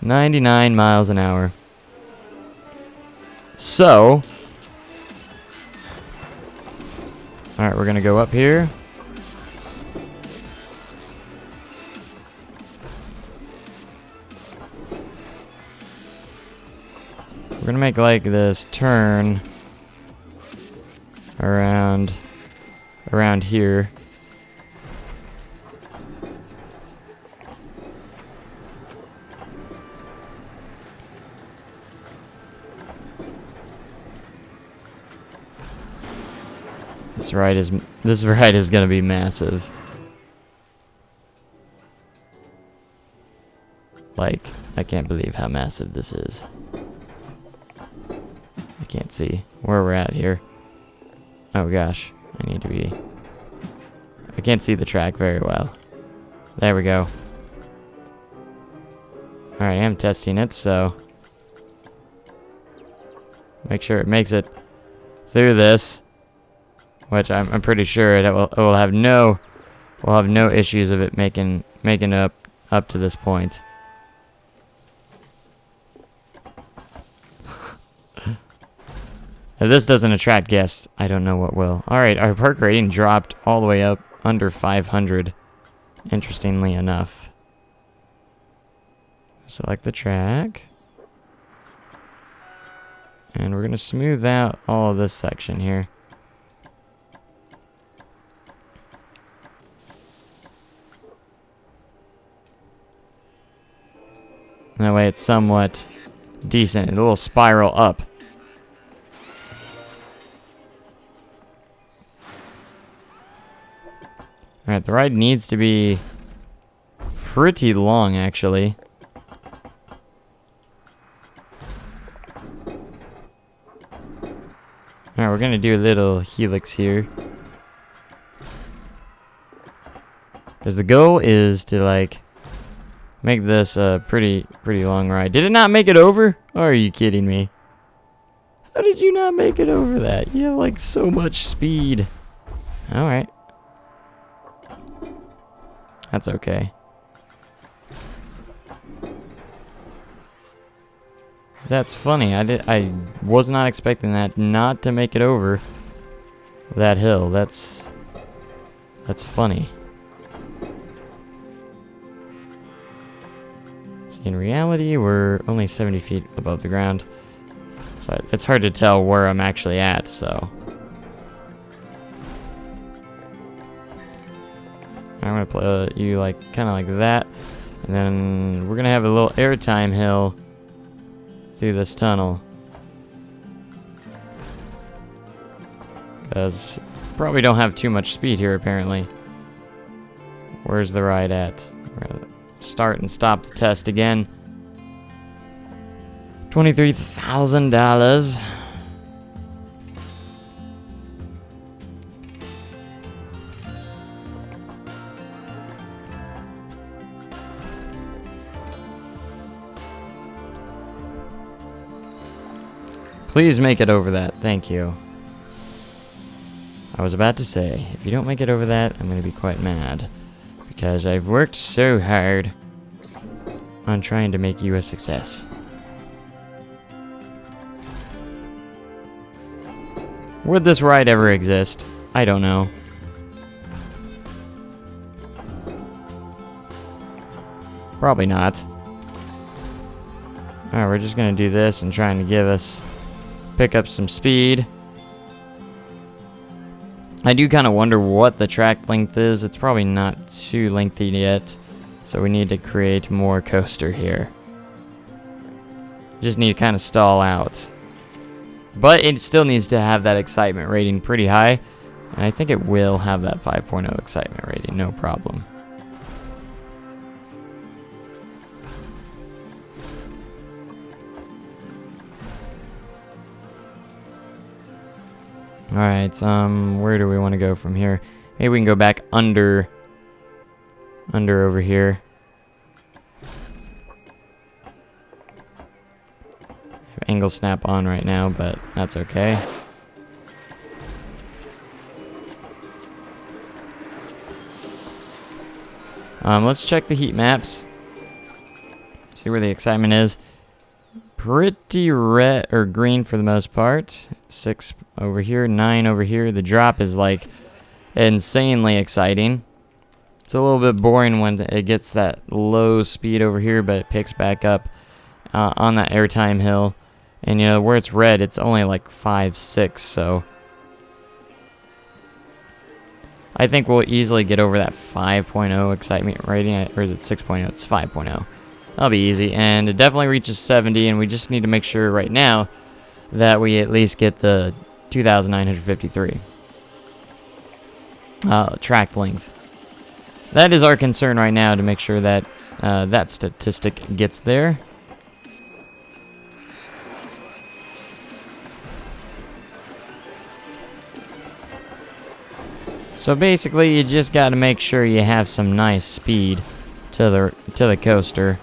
99 miles an hour. So, all right, we're gonna go up here. We're gonna make like this turn around here. This ride is gonna be massive. Like, I can't believe how massive this is. I can't see where we're at here. Oh gosh, I can't see the track very well. There we go. Alright, I'm testing it, so make sure it makes it through this, which I'm pretty sure it will have no issues of it making it up to this point. If this doesn't attract guests, I don't know what will. Alright, our park rating dropped all the way up under 500, interestingly enough. Select the track. And we're going to smooth out all of this section here. That way it's somewhat decent, a little spiral up. Alright, the ride needs to be pretty long, actually. Alright, we're gonna do a little helix here. Because the goal is to, like, make this a pretty long ride. Did it not make it over? Or are you kidding me? How did you not make it over that? You have, like, so much speed. Alright. That's okay. That's funny. I was not expecting that not to make it over that hill. That's funny. See, in reality, we're only 70 feet above the ground, so it's hard to tell where I'm actually at. So, I'm gonna put you like kind of like that, and then we're gonna have a little airtime hill through this tunnel, because probably don't have too much speed here apparently. Where's the ride at? We're gonna start and stop the test again. $23,000. Please make it over that. Thank you. I was about to say, if you don't make it over that, I'm going to be quite mad. Because I've worked so hard on trying to make you a success. Would this ride ever exist? I don't know. Probably not. Alright, we're just going to do this and trying to give us... pick up some speed. I do kind of wonder what the track length is. It's probably not too lengthy yet, so we need to create more coaster here. Just need to kind of stall out. But it still needs to have that excitement rating pretty high, and I think it will have that 5.0 excitement rating, no problem. Alright, where do we want to go from here? Maybe we can go back under over here. Have angle snap on right now, but that's okay. Let's check the heat maps. See where the excitement is. Pretty red or green for the most part. 6 over here, 9 over here. The drop is like insanely exciting. It's a little bit boring when it gets that low speed over here, but it picks back up on that airtime hill. And you know, where it's red, it's only like 5, 6, so I think we'll easily get over that 5.0 excitement rating. Or is it 6.0? It's 5.0. That'll be easy, and it definitely reaches 70, and we just need to make sure right now that we at least get the 2,953 track length. That is our concern right now, to make sure that that statistic gets there. So basically, you just got to make sure you have some nice speed to the coaster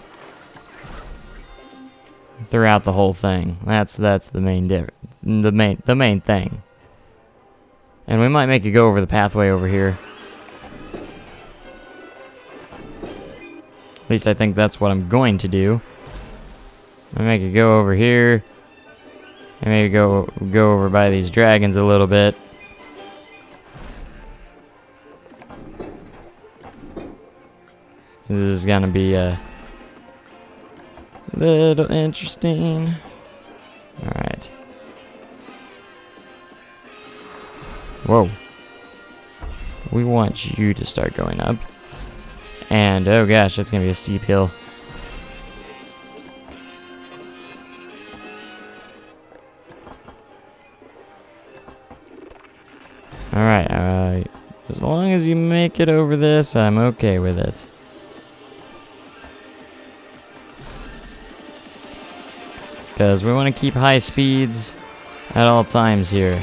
throughout the whole thing. That's the main the main thing. And we might make it go over the pathway over here. At least I think that's what I'm going to do. I make it go over here, and maybe go over by these dragons a little bit. This is gonna be a little interesting. Alright. Whoa. We want you to start going up. And, oh gosh, that's gonna be a steep hill. Alright, as long as you make it over this, I'm okay with it. Because we want to keep high speeds at all times here.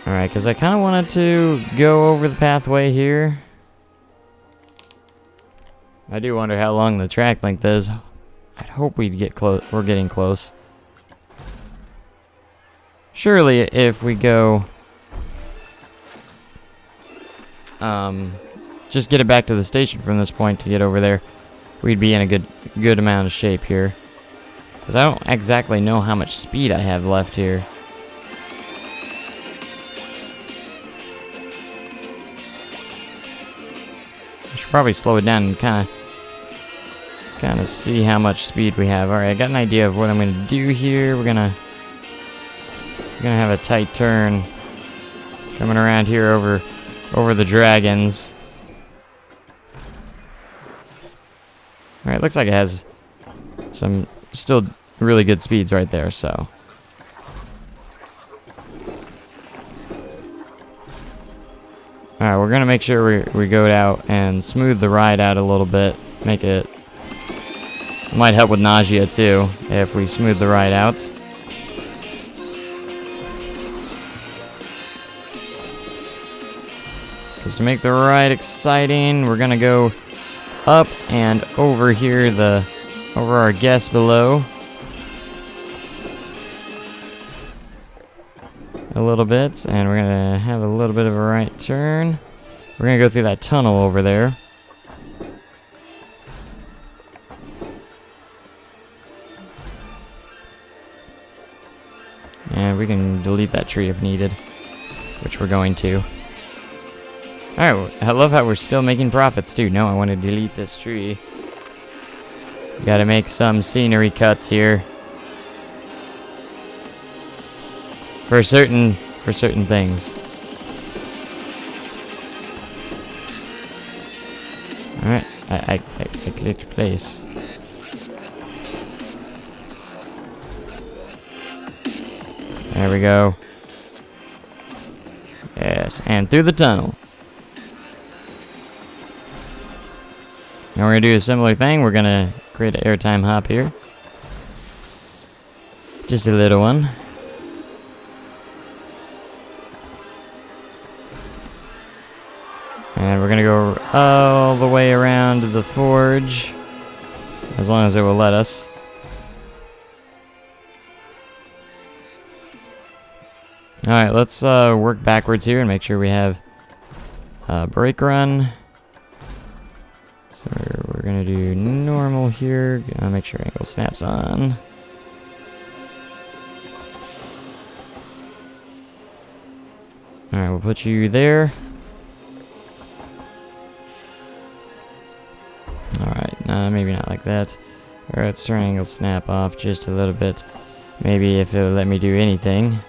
Alright, because I kind of wanted to go over the pathway here. I do wonder how long the track length is. I'd hope we'd get close. We're getting close. Surely, if we go... just get it back to the station from this point to get over there, we'd be in a good amount of shape here. Because I don't exactly know how much speed I have left here. I should probably slow it down and kind of kind of see how much speed we have. Alright, I got an idea of what I'm going to do here. We're gonna have a tight turn coming around here over the dragons. Alright, looks like it has some still really good speeds right there, so. Alright, we're gonna make sure we go out and smooth the ride out a little bit. Make it might help with nausea too, if we smooth the ride out. Because to make the ride exciting, we're gonna go up and over here, over our guests below. A little bit, and we're gonna have a little bit of a right turn. We're gonna go through that tunnel over there. And we can delete that tree if needed, which we're going to. Alright, I love how we're still making profits too. No, I want to delete this tree. Gotta make some scenery cuts here. For certain things. Alright, I clicked place. There we go. Yes, and through the tunnel. Now we're gonna do a similar thing. We're gonna create an airtime hop here. Just a little one. And we're gonna go all the way around the forge, as long as it will let us. Alright, let's work backwards here and make sure we have a brake run. So we're gonna do normal here. Make sure angle snaps on. Alright, we'll put you there. Alright, maybe not like that. Alright, let's turn angle snap off just a little bit. Maybe if it'll let me do anything.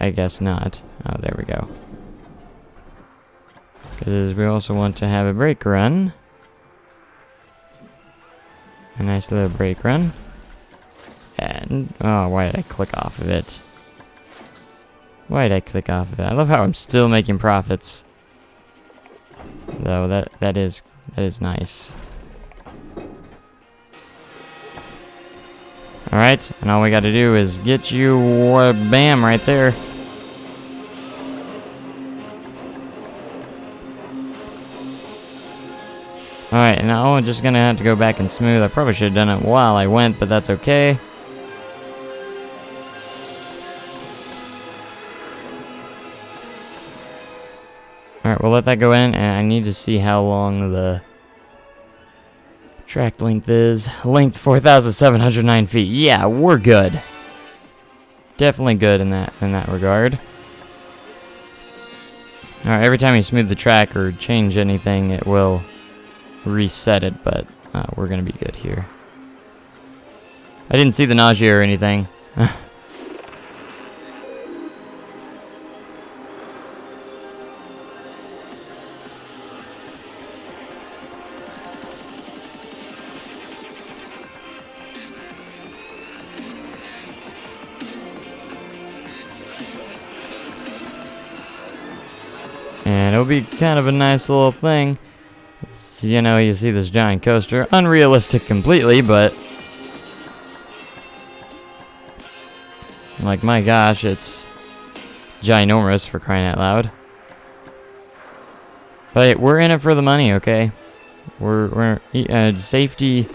I guess not. Oh, there we go. Because we also want to have a brake run. A nice little brake run. And, oh, why did I click off of it? Why did I click off of it? I love how I'm still making profits. Though, that is nice. Alright, and all we gotta do is get you, bam, right there. Alright, and now I'm just gonna have to go back and smooth. I probably should have done it while I went, but that's okay. Alright, we'll let that go in, and I need to see how long the track length is. Length 4,709 feet. Yeah, we're good. Definitely good in that regard. Alright, every time you smooth the track or change anything, it will reset it, but we're gonna be good here. I didn't see the nausea or anything. And it'll be kind of a nice little thing. You know, you see this giant coaster. Unrealistic completely, but like, my gosh, it's ginormous, for crying out loud. But we're in it for the money, okay? We're safety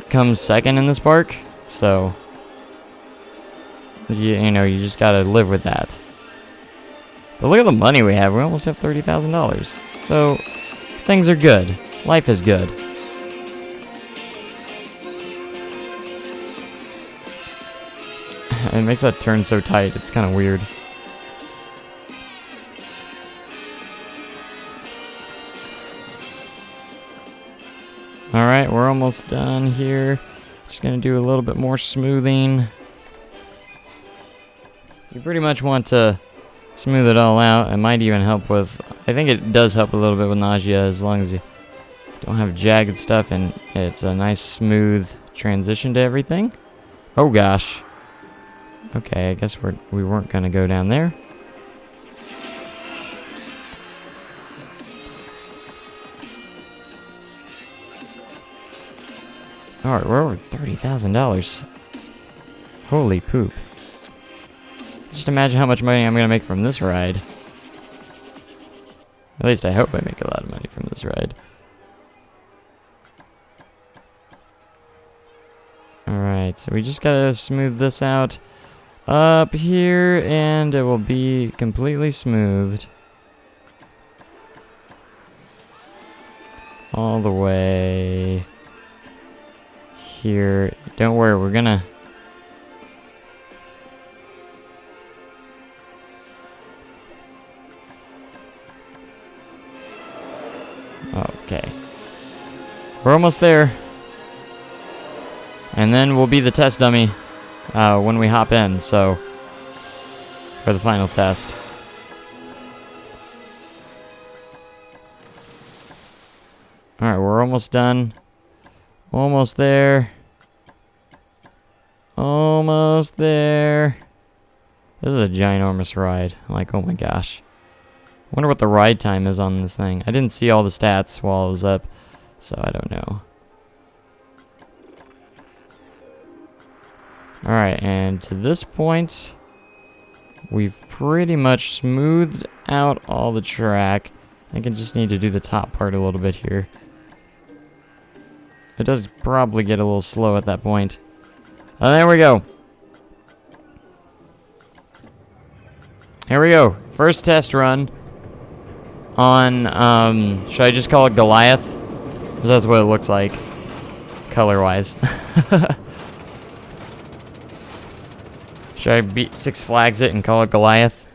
comes second in this park, so you know, you just gotta live with that. But look at the money we have. We almost have $30,000. So things are good. Life is good. It makes that turn so tight. It's kind of weird. Alright, we're almost done here. Just gonna do a little bit more smoothing. You pretty much want to smooth it all out. It might even help with... I think it does help a little bit with nausea as long as you don't have jagged stuff and it's a nice smooth transition to everything. Oh gosh. Okay, I guess we weren't gonna go down there. Alright, we're over $30,000. Holy poop. Just imagine how much money I'm gonna make from this ride. At least I hope I make a lot of money from this ride. Alright, so we just gotta smooth this out up here, and it will be completely smoothed. All the way here. Don't worry, we're gonna... Okay. We're almost there. And then we'll be the test dummy when we hop in, so... for the final test. Alright, we're almost done. Almost there. Almost there. This is a ginormous ride. Like, oh my gosh. I wonder what the ride time is on this thing. I didn't see all the stats while I was up, so I don't know. Alright, and to this point, we've pretty much smoothed out all the track. I think I just need to do the top part a little bit here. It does probably get a little slow at that point. Oh, there we go. Here we go. First test run on, should I just call it Goliath? Because that's what it looks like, color-wise. Should I beat Six Flags it and call it Goliath?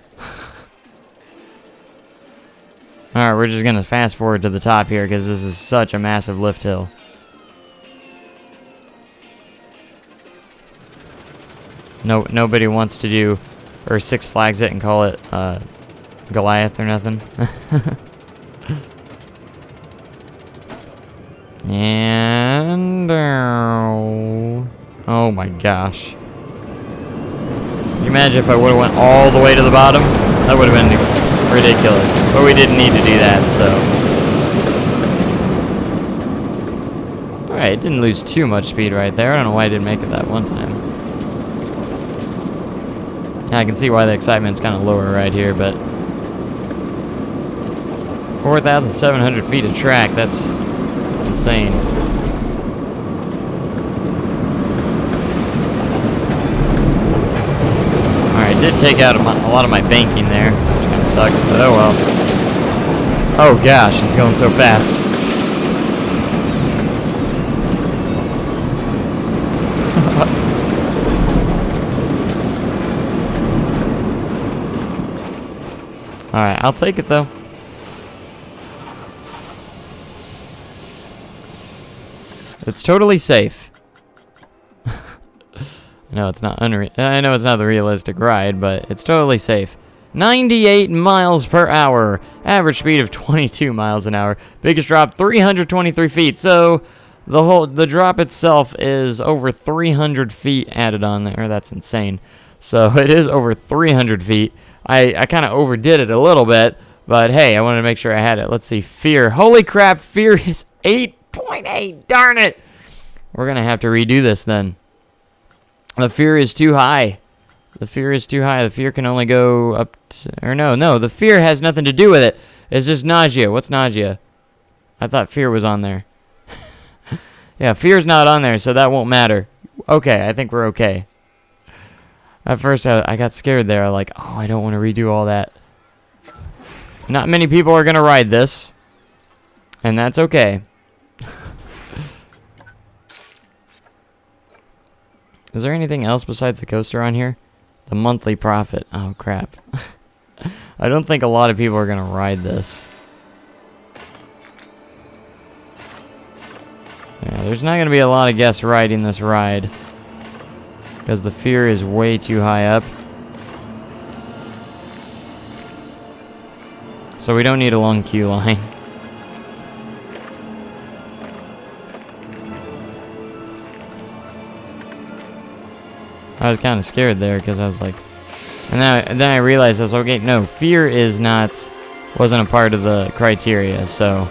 Alright, we're just gonna fast forward to the top here because this is such a massive lift hill. Nobody wants to do, or Six Flags it and call it, Goliath or nothing. And... oh my gosh. Can you imagine if I would have went all the way to the bottom? That would have been ridiculous. But we didn't need to do that, so... Alright, it didn't lose too much speed right there. I don't know why I didn't make it that one time. Yeah, I can see why the excitement's kind of lower right here, but... 4,700 feet of track, that's insane. Alright, did take out a lot of my banking there, which kind of sucks, but oh well. Oh gosh, it's going so fast. Alright, I'll take it though. It's totally safe. No, it's not I know it's not the realistic ride, but it's totally safe. 98 miles per hour. Average speed of 22 miles an hour. Biggest drop, 323 feet. So the drop itself is over 300 feet added on there. That's insane. So it is over 300 feet. I kind of overdid it a little bit, but hey, I wanted to make sure I had it. Let's see, Fear. Holy crap, Fear is 8.8. Darn it. We're going to have to redo this then. The Fear is too high. The Fear is too high. The Fear can only go up to, or no, the Fear has nothing to do with it. It's just nausea. What's nausea? I thought Fear was on there. Yeah, Fear's not on there, so that won't matter. Okay, I think we're okay. At first, I got scared there. Like, oh, I don't want to redo all that. Not many people are going to ride this. And that's okay. Is there anything else besides the coaster on here? The monthly profit. Oh, crap. I don't think a lot of people are going to ride this. there's not going to be a lot of guests riding this ride. Because the fear is way too high up. So we don't need a long queue line. I was kind of scared there because I was like... And then I realized I was okay, no, fear is not... wasn't a part of the criteria, so...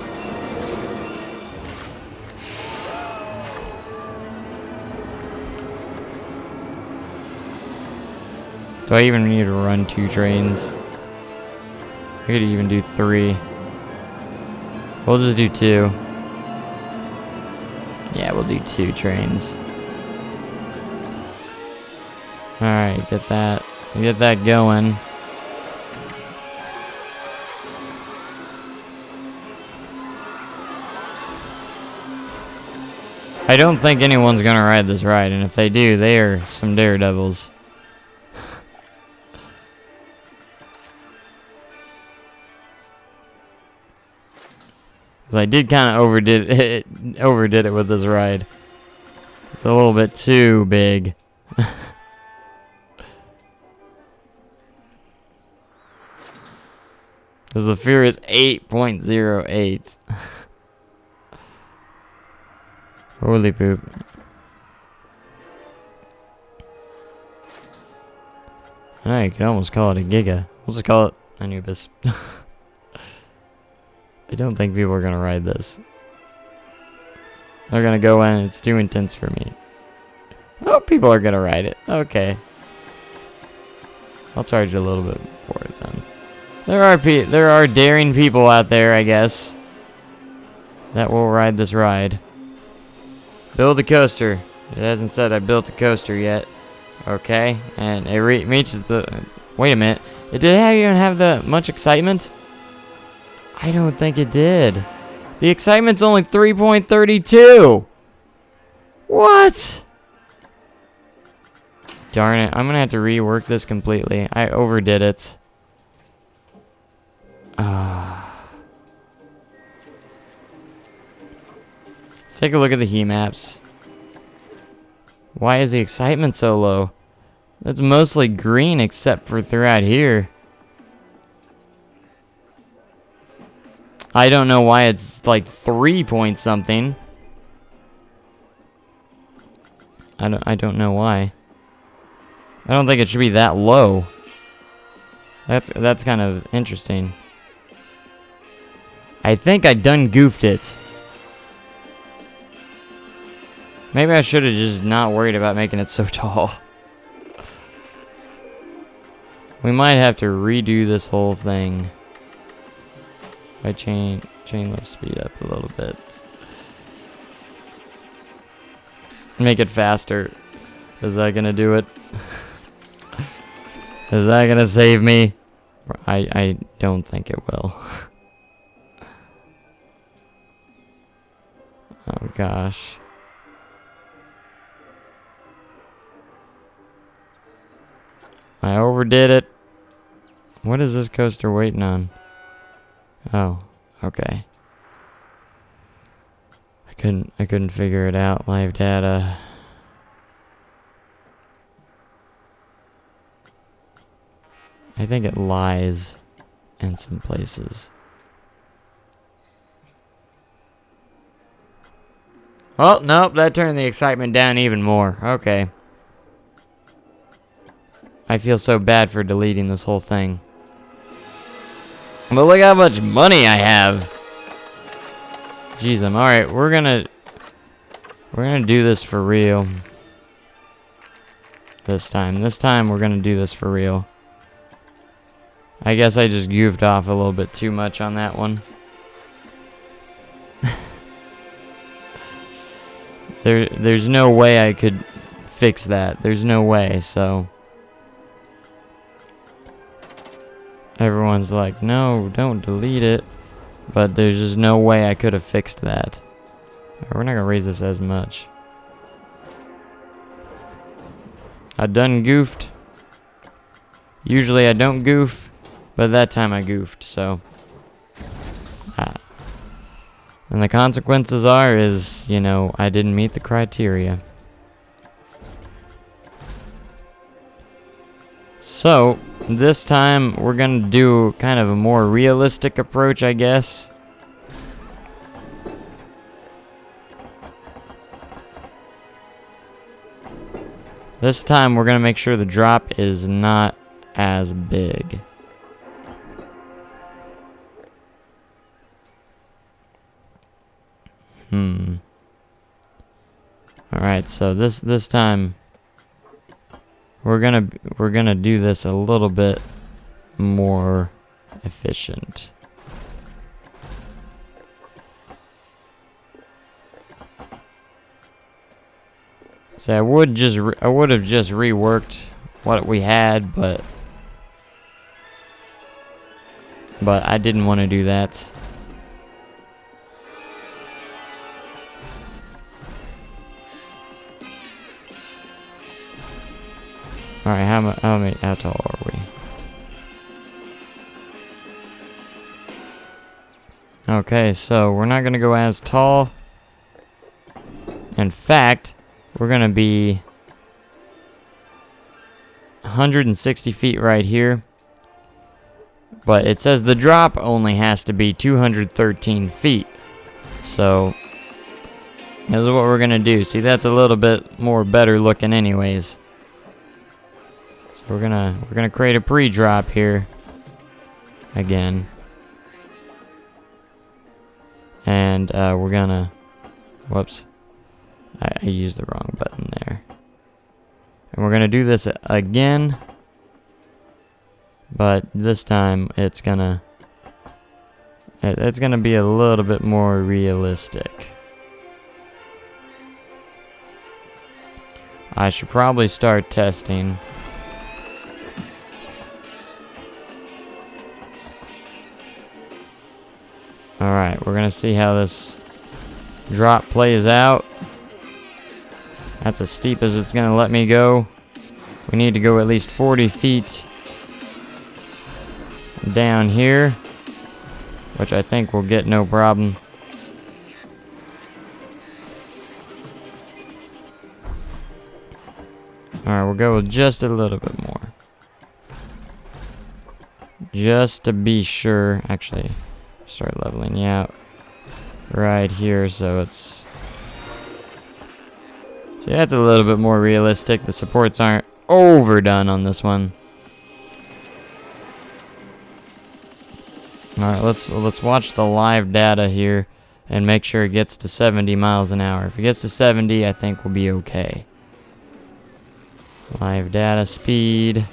Do I even need to run 2 trains? I could even do 3. We'll just do 2. Yeah, we'll do 2 trains. Alright, get that going. I don't think anyone's gonna ride this ride, and if they do, they are some daredevils. I did kind of overdid it with this ride. It's a little bit too big. Because the fear is 8.08. Holy poop. Oh, you could almost call it a Giga. We'll just call it Anubis. I don't think people are gonna ride this. They're gonna go in, it's too intense for me. Oh, people are gonna ride it. Okay. I'll charge you a little bit for it then. There are daring people out there, I guess, that will ride this ride. Build a coaster. It hasn't said I built a coaster yet. Okay, and it reaches the... Wait a minute. Did it even have that much excitement? I don't think it did. The excitement's only 3.32. What? Darn it. I'm going to have to rework this completely. I overdid it. Let's take a look at the heat maps. Why is the excitement so low? It's mostly green except for throughout here. I don't know why it's like 3 point something. I don't know why. I don't think it should be that low. That's kind of interesting. I think I done goofed it. Maybe I should have just not worried about making it so tall. We might have to redo this whole thing. If I chain lift speed up a little bit. Make it faster. Is that gonna do it? Is that gonna save me? I don't think it will. Oh gosh. I overdid it. What is this coaster waiting on? Oh, okay. I couldn't figure it out. Live data. I think it lies in some places. Oh, nope, that turned the excitement down even more. Okay. I feel so bad for deleting this whole thing. But look how much money I have. Jeez, I'm alright. We're gonna do this for real. This time we're gonna do this for real. I guess I just goofed off a little bit too much on that one. There's no way I could fix that. There's no way, so... Everyone's like, no, don't delete it. But there's just no way I could have fixed that. We're not gonna raise this as much. I done goofed. Usually I don't goof, but that time I goofed, so. And And the consequences is, you know, I didn't meet the criteria. So, this time we're gonna do kind of a more realistic approach, I guess. This time we're gonna make sure the drop is not as big. Alright, so this time we're gonna do this a little bit more efficient. So I would have just reworked what we had, but I didn't want to do that. All right, how tall are we? Okay, so we're not gonna go as tall. In fact, we're gonna be 160 feet right here. But it says the drop only has to be 213 feet. So this is what we're gonna do. See, that's a little bit more better looking anyways. So we're gonna create a pre-drop here again. And we're gonna, whoops, I used the wrong button there. And we're gonna do this again, but this time it's gonna be a little bit more realistic. I should probably start testing. Alright, we're gonna see how this drop plays out. That's as steep as it's gonna let me go. We need to go at least 40 feet down here, which I think we'll get no problem. Alright, we'll go with just a little bit more. Just to be sure. Actually, start leveling you out right here so it's... See, that's a little bit more realistic. The supports aren't overdone on this one. Alright, let's watch the live data here and make sure it gets to 70 miles an hour. If it gets to 70, I think we'll be okay. Live data speed.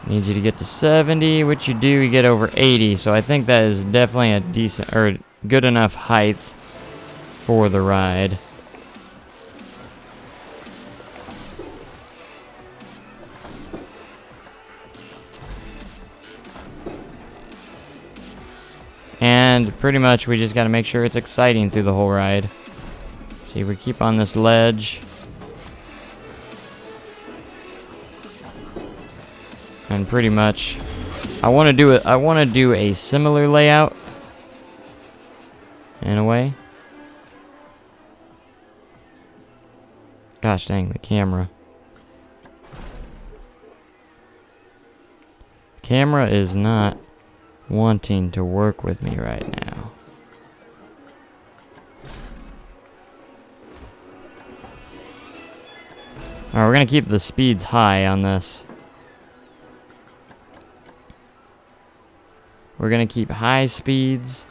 Need you to get to 70, which you do, you get over 80. So I think that is definitely a decent or good enough height for the ride. And pretty much we just got to make sure it's exciting through the whole ride. See, we keep on this ledge. And pretty much I want to do a similar layout in a way. Gosh dang, the camera. Camera is not wanting to work with me right now. Alright, we're gonna keep the speeds high on this. We're gonna keep high speeds.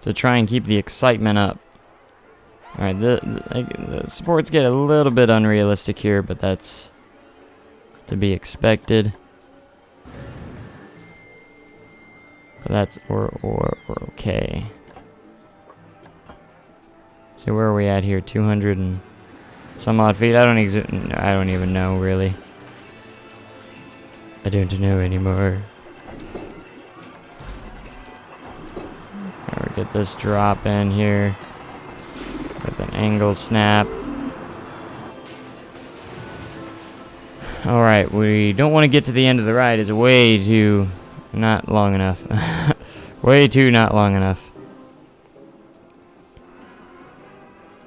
To try and keep the excitement up. Alright, the sports get a little bit unrealistic here, but that's to be expected. But that's we're okay. So where are we at here? 200 and some odd feet. I don't even know really. I don't know anymore. Alright, get this drop in here with an angle snap. Alright, we don't want to get to the end of the ride. It's way too not long enough. Way too not long enough.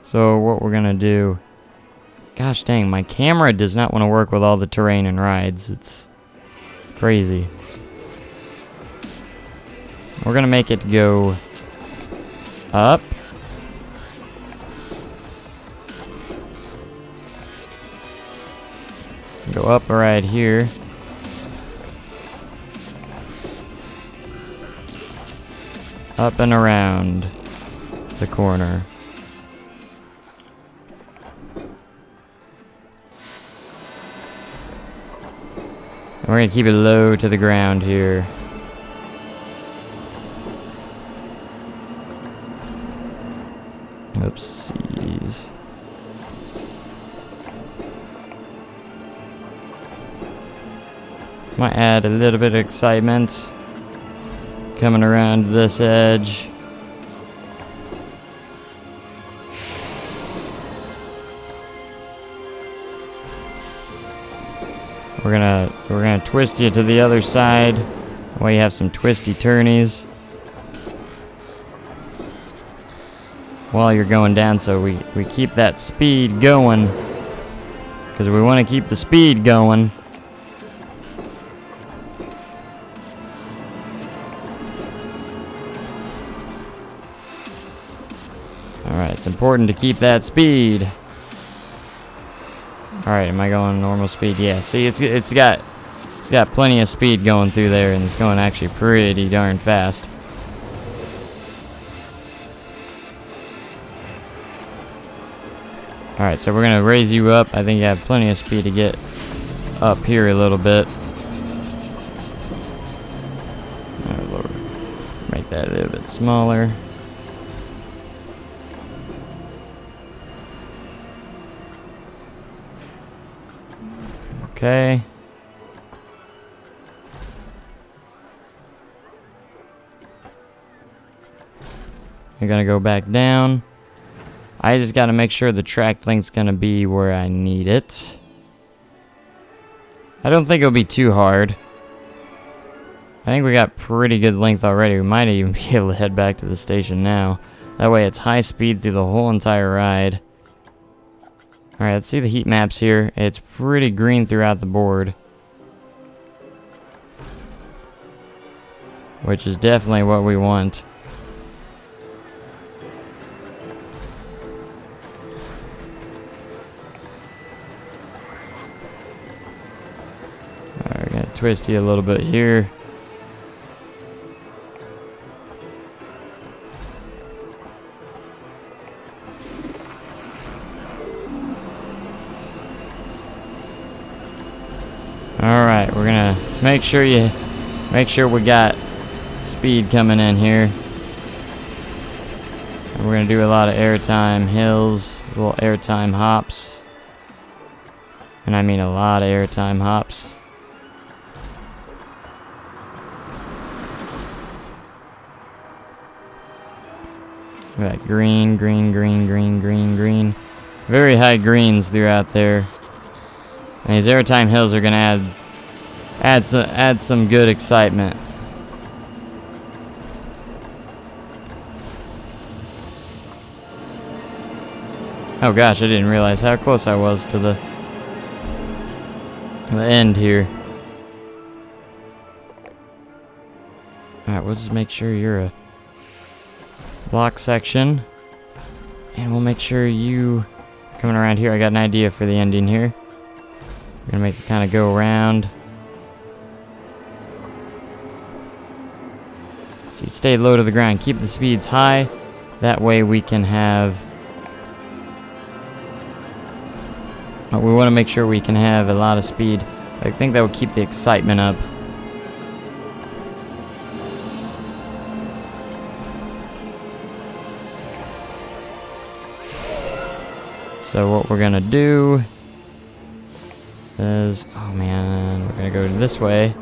So what we're gonna do... Gosh dang, my camera does not want to work with all the terrain and rides. It's crazy. We're gonna make it go up. Go up right here. Up and around the corner. And we're gonna keep it low to the ground here. Oopsies. Might add a little bit of excitement. Coming around this edge. We're gonna twist you to the other side. That way you have some twisty turnies while you're going down, so we keep that speed going. Because we want to keep the speed going. Alright, it's important to keep that speed. Alright, am I going normal speed? Yeah, see, it's got plenty of speed going through there, and it's going actually pretty darn fast. Alright, so we're gonna raise you up. I think you have plenty of speed to get up here a little bit. Alright, Lord. Make that a little bit smaller. Okay. You're gonna go back down. I just gotta make sure the track length's gonna be where I need it. I don't think it'll be too hard. I think we got pretty good length already. We might even be able to head back to the station now. That way it's high speed through the whole entire ride. Alright, let's see the heat maps here. It's pretty green throughout the board. Which is definitely what we want. Alright, we're gonna twist you a little bit here. Alright, we're gonna make sure we got speed coming in here. And we're gonna do a lot of airtime hills, little airtime hops. And I mean a lot of airtime hops. We got green, green, green, green, green, green. Very high greens throughout there. And these airtime hills are gonna add some good excitement. Oh gosh, I didn't realize how close I was to the end here. Alright, we'll just make sure you're a block section. And we'll make sure you are coming around here. I got an idea for the ending here. We're gonna make it kind of go around. See, stay low to the ground. Keep the speeds high. That way we can have... we want to make sure we can have a lot of speed. I think that will keep the excitement up. So what we're gonna do is, oh man, we're gonna go this way.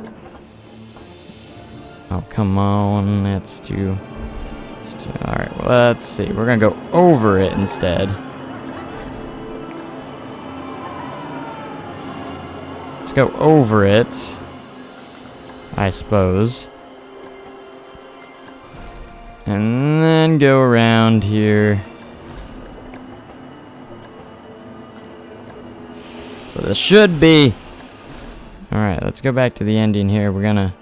Oh, come on, that's too, alright, well, let's see, we're gonna go over it instead. Let's go over it, I suppose. And then go around here. So this should be... Alright, let's go back to the ending here. We're gonna...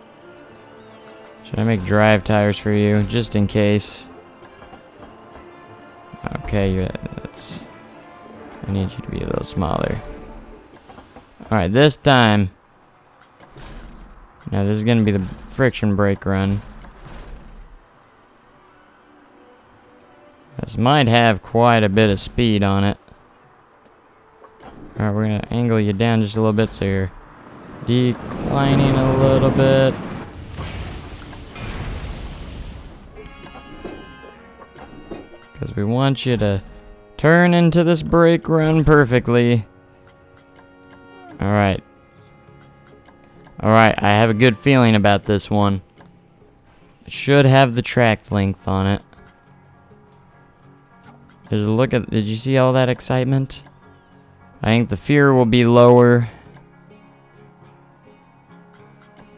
Should I make drive tires for you? Just in case. Okay, that's... I need you to be a little smaller. Alright, this time... Now this is gonna be the friction brake run. This might have quite a bit of speed on it. Alright, we're gonna angle you down just a little bit so you're declining a little bit. Because we want you to turn into this brake run perfectly. Alright. Alright, I have a good feeling about this one. It should have the track length on it. Did you see all that excitement? I think the fear will be lower.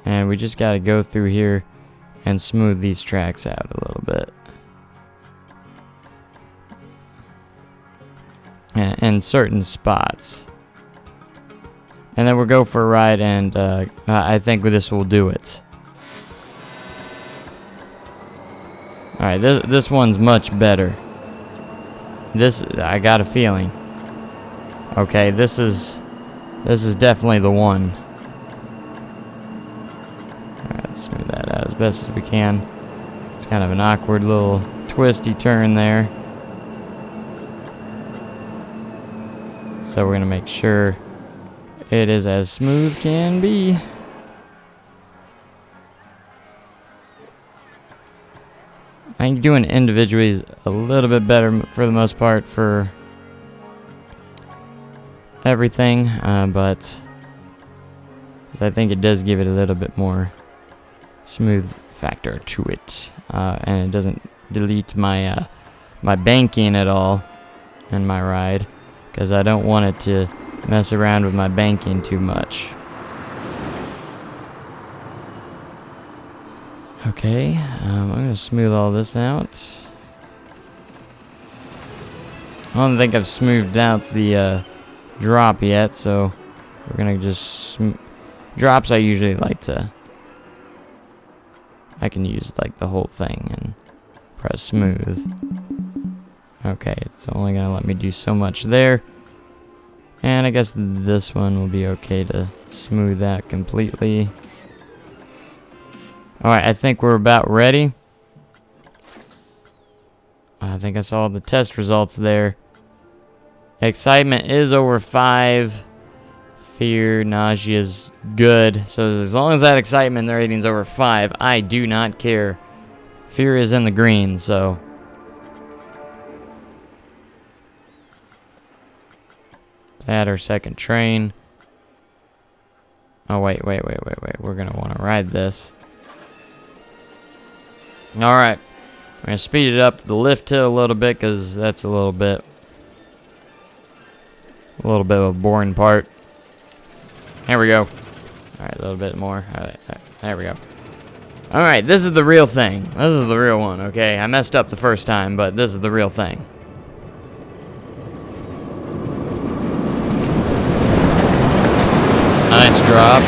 And we just gotta go through here and smooth these tracks out a little bit. In certain spots. And then we'll go for a ride, and I think this will do it. Alright, this one's much better. I got a feeling. Okay, this is definitely the one. Alright, let's smooth that out as best as we can. It's kind of an awkward little twisty turn there. So we're gonna make sure it is as smooth can be. I think doing it individually is a little bit better for the most part for everything, but I think it does give it a little bit more smooth factor to it, and it doesn't delete my my banking at all in my ride, because I don't want it to mess around with my banking too much. Okay, I'm gonna smooth all this out. I don't think I've smoothed out the drop yet, so we're gonna just drops. I usually like to. I can use like the whole thing and press smooth. Okay, it's only gonna let me do so much there. And I guess this one will be okay to smooth that completely. Alright, I think we're about ready. I think I saw the test results there. Excitement is over 5. Fear, nausea is good. So as long as that excitement rating's over 5, I do not care. Fear is in the green, so... Add our second train. Oh, wait. We're going to want to ride this. Alright. We're going to speed it up the lift hill a little bit, because that's a little bit of a boring part. There we go. Alright, a little bit more. Alright, there we go. Alright, this is the real thing. This is the real one, okay? I messed up the first time, but this is the real thing. Nice drop.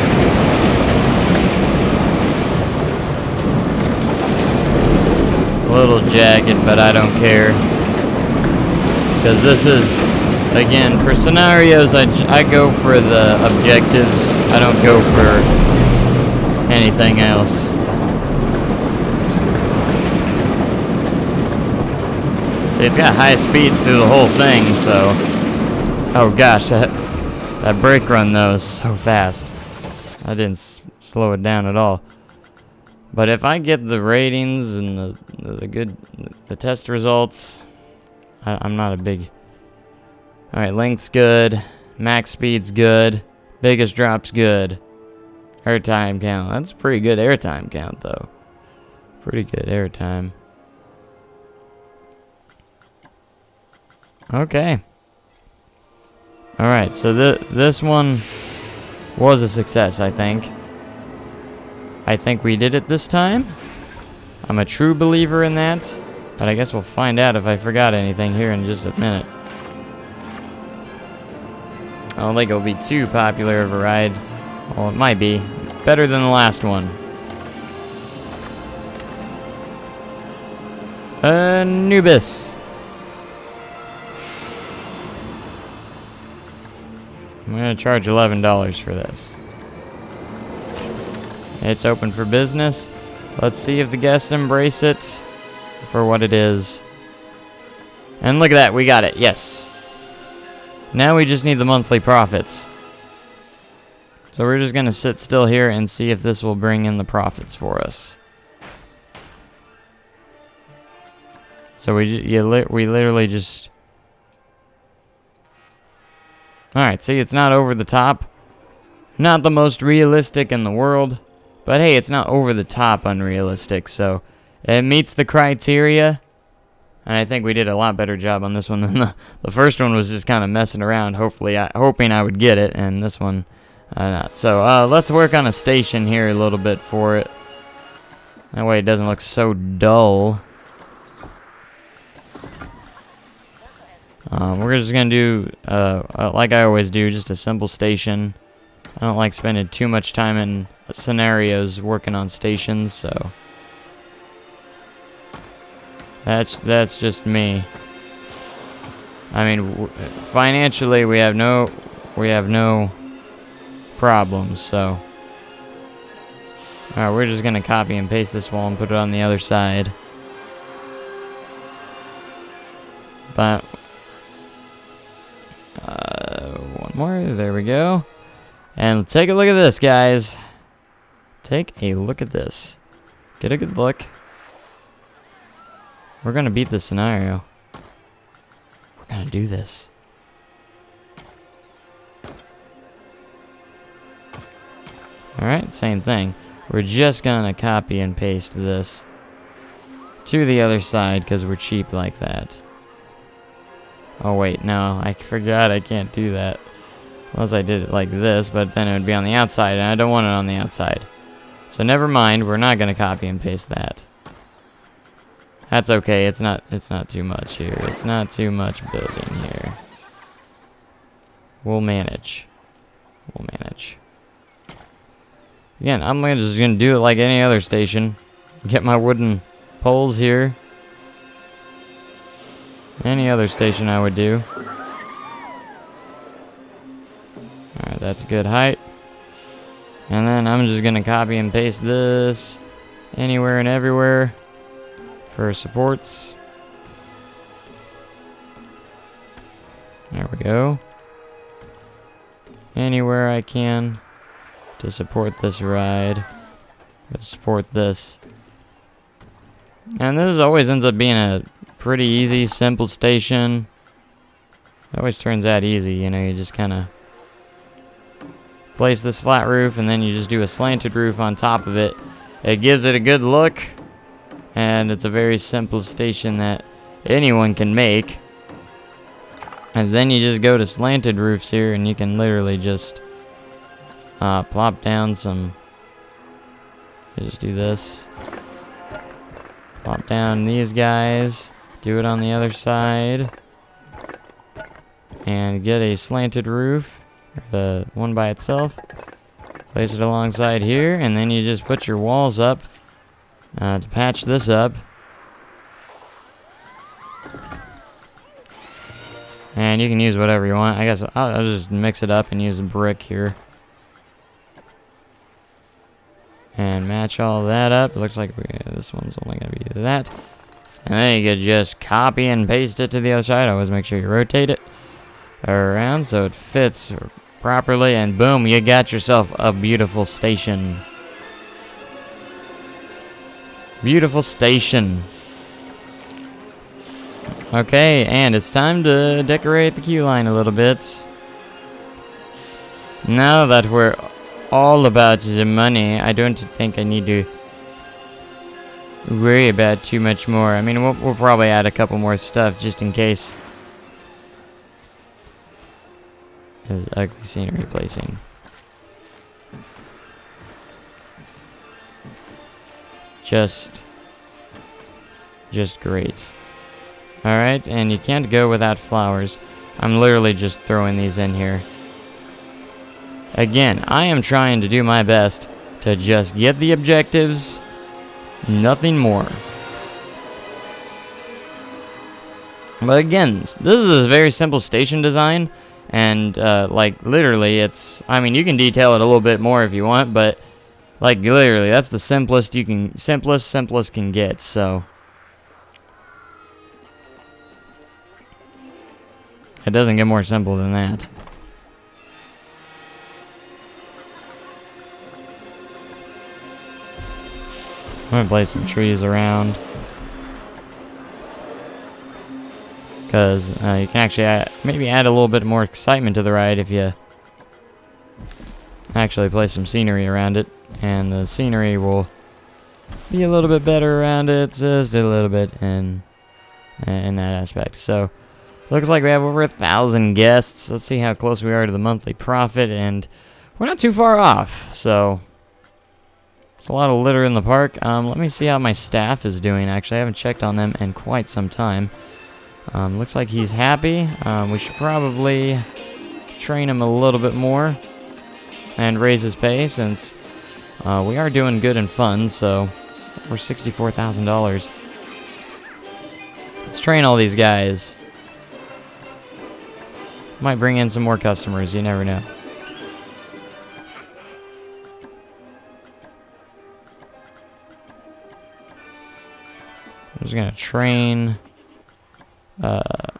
A little jagged, but I don't care. Because this is, again, for scenarios, I go for the objectives. I don't go for anything else. See, it's got high speeds through the whole thing, so... Oh gosh, that brake run, though, is so fast. I didn't slow it down at all. But if I get the ratings and the test results, I'm not a big... Alright, length's good. Max speed's good. Biggest drop's good. Airtime count. That's a pretty good airtime count, though. Pretty good airtime. Okay. Alright, so this one was a success, I think. I think we did it this time. I'm a true believer in that. But I guess we'll find out if I forgot anything here in just a minute. I don't think it'll be too popular of a ride. Well, it might be. Better than the last one. Anubis. I'm gonna charge $11 for this. It's open for business. Let's see if the guests embrace it for what it is. And look at that, we got it, yes. Now we just need the monthly profits. So we're just gonna sit still here and see if this will bring in the profits for us. So we literally just... Alright, see, it's not over the top. Not the most realistic in the world. But hey, it's not over the top unrealistic, so it meets the criteria. And I think we did a lot better job on this one than the first one was just kind of messing around, hoping I would get it, and this one, not. So let's work on a station here a little bit for it. That way it doesn't look so dull. We're just going to do, like I always do, just a simple station. I don't like spending too much time in scenarios working on stations, so... That's just me. I mean, financially we have no problems, so... Alright, we're just going to copy and paste this wall and put it on the other side. But... one more, there we go. And take a look at this, guys. Take a look at this. Get a good look. We're gonna beat this scenario. We're gonna do this. Alright, same thing. We're just gonna copy and paste this to the other side because we're cheap like that. Oh wait, no, I forgot I can't do that. Unless I did it like this, but then it would be on the outside, and I don't want it on the outside. So never mind, we're not gonna copy and paste that. That's okay, it's not too much here. It's not too much building here. We'll manage. We'll manage. Again, I'm just gonna do it like any other station. Get my wooden poles here. Any other station I would do. Alright, that's a good height. And then I'm just gonna copy and paste this anywhere and everywhere for supports. There we go. Anywhere I can to support this ride. To support this. And this always ends up being a pretty easy, simple station. It always turns out easy, you know, you just kind of place this flat roof and then you just do a slanted roof on top of it. It gives it a good look, and it's a very simple station that anyone can make. And then you just go to slanted roofs here and you can literally just plop down some, you just do this. Plop down these guys, do it on the other side, and get a slanted roof, or the one by itself. Place it alongside here, and then you just put your walls up to patch this up. And you can use whatever you want. I guess I'll just mix it up and use a brick here. And match all that up. It looks like this one's only going to be that. And then you can just copy and paste it to the other side. Always make sure you rotate it around so it fits properly. And boom, you got yourself a beautiful station. Beautiful station. Okay, and it's time to decorate the queue line a little bit. Now that we're all about the money, I don't think I need to worry about too much more. I mean, we'll probably add a couple more stuff just in case. There's ugly scenery placing. Just just great. Alright, and you can't go without flowers. I'm literally just throwing these in here. Again, I am trying to do my best to just get the objectives, nothing more. But again, this is a very simple station design, and like literally it's, I mean, you can detail it a little bit more if you want, but like literally that's the simplest can get, so it doesn't get more simple than that. I'm gonna place some trees around, because you can actually maybe add a little bit more excitement to the ride if you actually place some scenery around it, and the scenery will be a little bit better around it, just a little bit in that aspect. So looks like we have over 1,000 guests. Let's see how close we are to the monthly profit, and we're not too far off. So there's a lot of litter in the park. Let me see how my staff is doing. Actually, I haven't checked on them in quite some time. Looks like he's happy. We should probably train him a little bit more and raise his pay, since we are doing good in funds. So over $64,000. Let's train all these guys. Might bring in some more customers, you never know. I'm just gonna train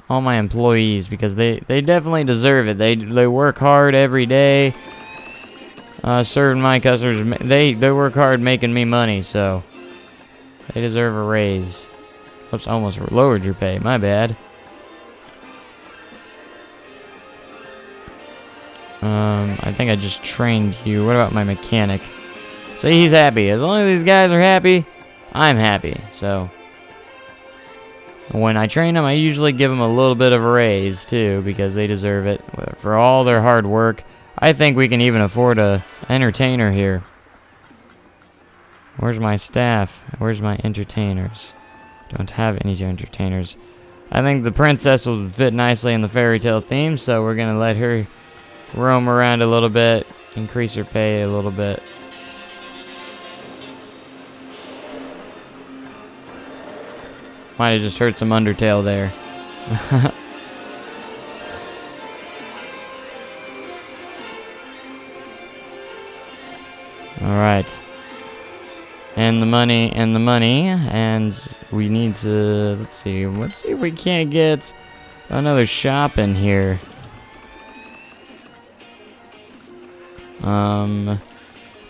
all my employees, because they definitely deserve it. They work hard every day, serving my customers. They work hard making me money, so they deserve a raise. Oops, almost lowered your pay. My bad. I think I just trained you. What about my mechanic? See, he's happy. As long as these guys are happy, I'm happy. So when I train them, I usually give them a little bit of a raise too, because they deserve it for all their hard work. I think we can even afford a entertainer here. Where's my staff? Where's my entertainers? Don't have any entertainers. I think the princess will fit nicely in the fairy tale theme, so we're gonna let her roam around a little bit, increase her pay a little bit. Might have just heard some Undertale there. Alright. And the money, and we need to, let's see if we can't get another shop in here.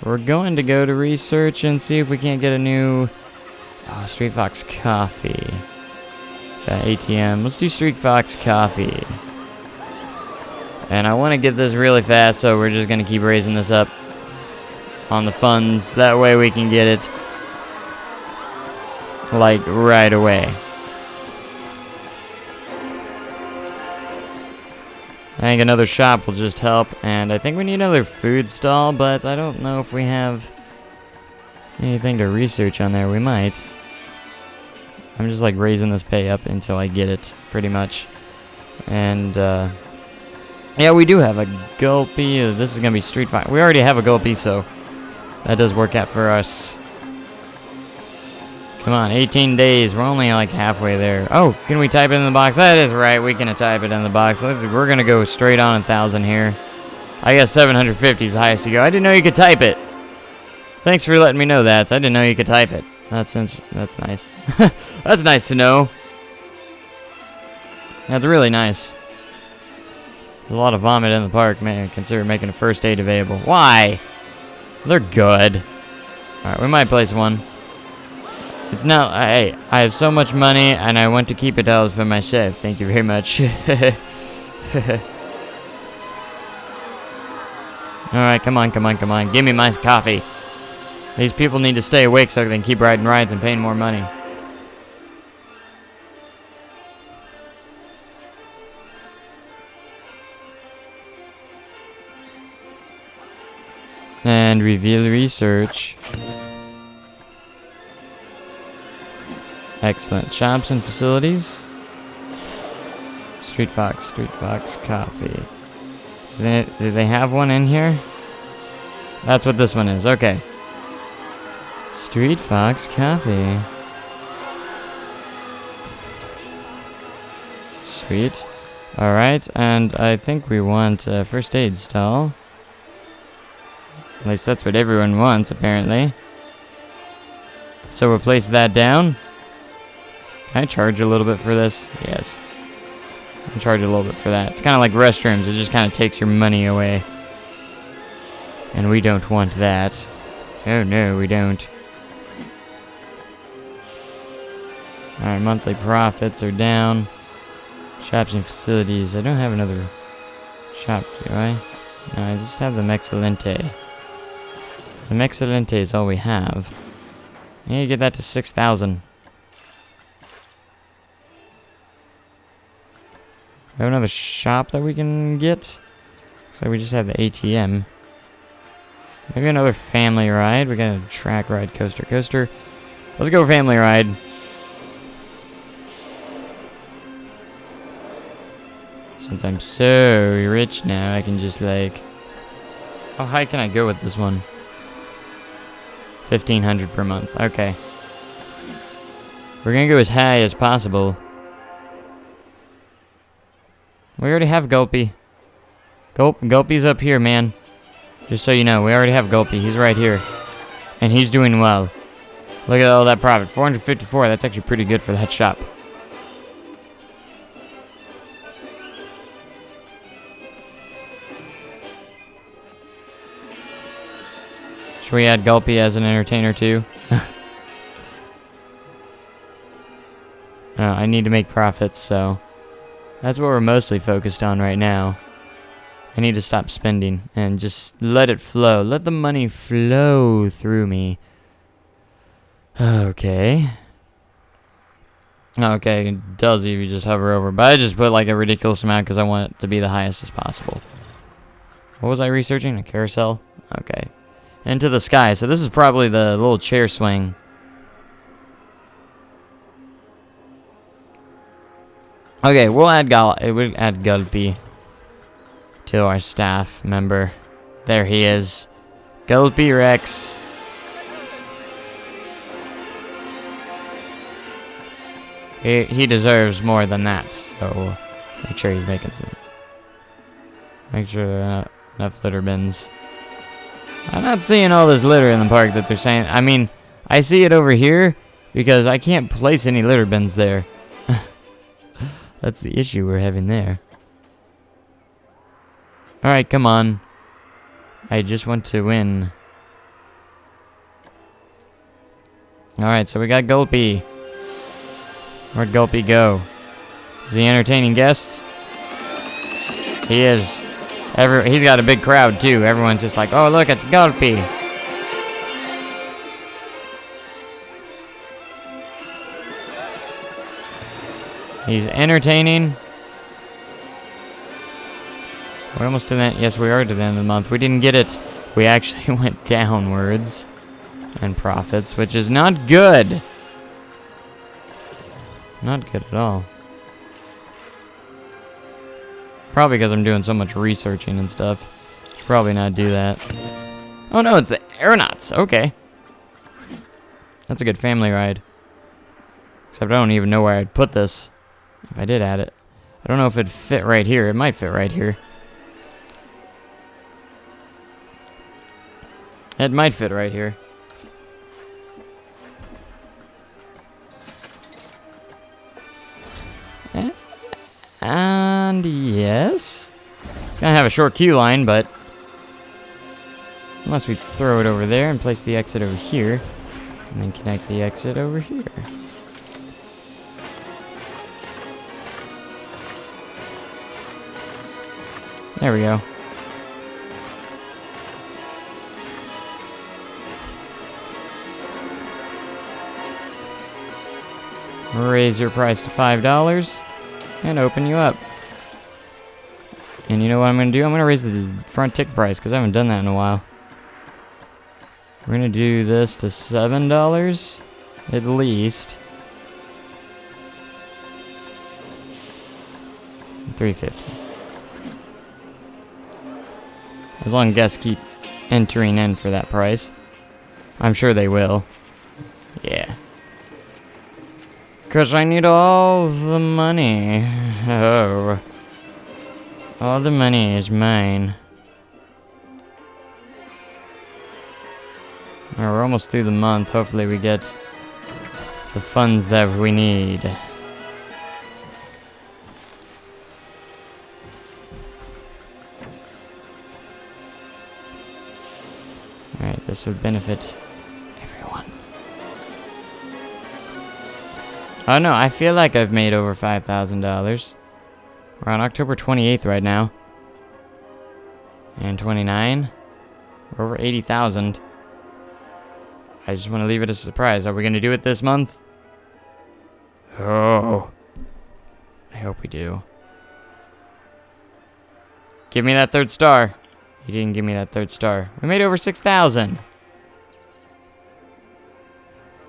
We're going to go to research and see if we can't get a new Street Fox Coffee. ATM. Let's do Street Fox Coffee. And I want to get this really fast, so we're just going to keep raising this up on the funds. That way we can get it like right away. I think another shop will just help, and I think we need another food stall, but I don't know if we have anything to research on there. We might. I'm just like raising this pay up until I get it, pretty much. And yeah, we do have a Gulpy. This is gonna be Street Fighter. We already have a Gulpy, so that does work out for us. Come on, 18 days. We're only like halfway there. Oh, can we type it in the box? That is right. We can type it in the box. We're going to go straight on 1,000 here. I guess 750 is the highest you go. I didn't know you could type it. Thanks for letting me know that. I didn't know you could type it. That's nice. That's nice to know. That's really nice. There's a lot of vomit in the park. Man, consider making a first aid available. Why? They're good. Alright, we might place one. It's not, hey, I have so much money, and I want to keep it all for myself. Thank you very much. Alright, come on. Give me my coffee. These people need to stay awake so they can keep riding rides and paying more money. And reveal research. Excellent. Shops and facilities. Street Fox Coffee. Do they have one in here? That's what this one is. Okay. Street Fox Coffee. Sweet. Alright, and I think we want a first aid stall. At least that's what everyone wants, apparently. So we'll place that down. Can I charge a little bit for this? Yes. I'll charge a little bit for that. It's kind of like restrooms. It just kind of takes your money away. And we don't want that. Oh no, we don't. Alright, monthly profits are down. Shops and facilities. I don't have another shop, do I? No, I just have the Mexcellente. The Mexcellente is all we have. I need to get that to 6,000. We have another shop that we can get. Looks like we just have the ATM. Maybe another family ride. We got a track ride, coaster. Let's go family ride. Since I'm so rich now, I can just like... How high can I go with this one? 1,500 per month. Okay. We're gonna go as high as possible. We already have Gulpy. Gulpy's up here, man. Just so you know, we already have Gulpy. He's right here. And he's doing well. Look at all that profit. 454. That's actually pretty good for that shop. Should we add Gulpy as an entertainer too? I need to make profits, so that's what we're mostly focused on right now. I need to stop spending and just let it flow. Let the money flow through me. Okay. Okay, it does if you just hover over. But I just put like a ridiculous amount because I want it to be the highest as possible. What was I researching? A carousel? Okay. Into the sky. So this is probably the little chair swing. Okay, we'll add Gulpy to our staff member. There he is. Gulpy Rex. He deserves more than that, so make sure he's making some. Make sure there are not enough litter bins. I'm not seeing all this litter in the park that they're saying. I mean, I see it over here because I can't place any litter bins there. That's the issue we're having there. Alright, come on. I just want to win. Alright, so we got Gulpy. Where'd Gulpy go? Is he entertaining guests? He is. He's got a big crowd too. Everyone's just like, oh look, it's Gulpy. He's entertaining. We're almost to that. Yes, we are to the end of the month. We didn't get it. We actually went downwards in profits, which is not good. Not good at all. Probably because I'm doing so much researching and stuff. Should probably not do that. Oh no, it's the aeronauts. Okay. That's a good family ride. Except I don't even know where I'd put this if I did add it. I don't know if it'd fit right here. It might fit right here. It might fit right here. And yes. It's gonna have a short queue line, but unless we throw it over there and place the exit over here, and then connect the exit over here. There we go. Raise your price to $5 and open you up. And you know what I'm going to do? I'm going to raise the front ticket price because I haven't done that in a while. We're going to do this to $7 at least. 350. As long as guests keep entering in for that price. I'm sure they will. Yeah. 'Cause I need all the money. Oh. All the money is mine. Alright, we're almost through the month. Hopefully we get the funds that we need. Alright, this would benefit everyone. Oh no, I feel like I've made over $5,000. We're on October 28th right now. And 29. We're over 80,000. I just want to leave it as a surprise. Are we going to do it this month? Oh. I hope we do. Give me that third star. You didn't give me that third star. We made over 6,000.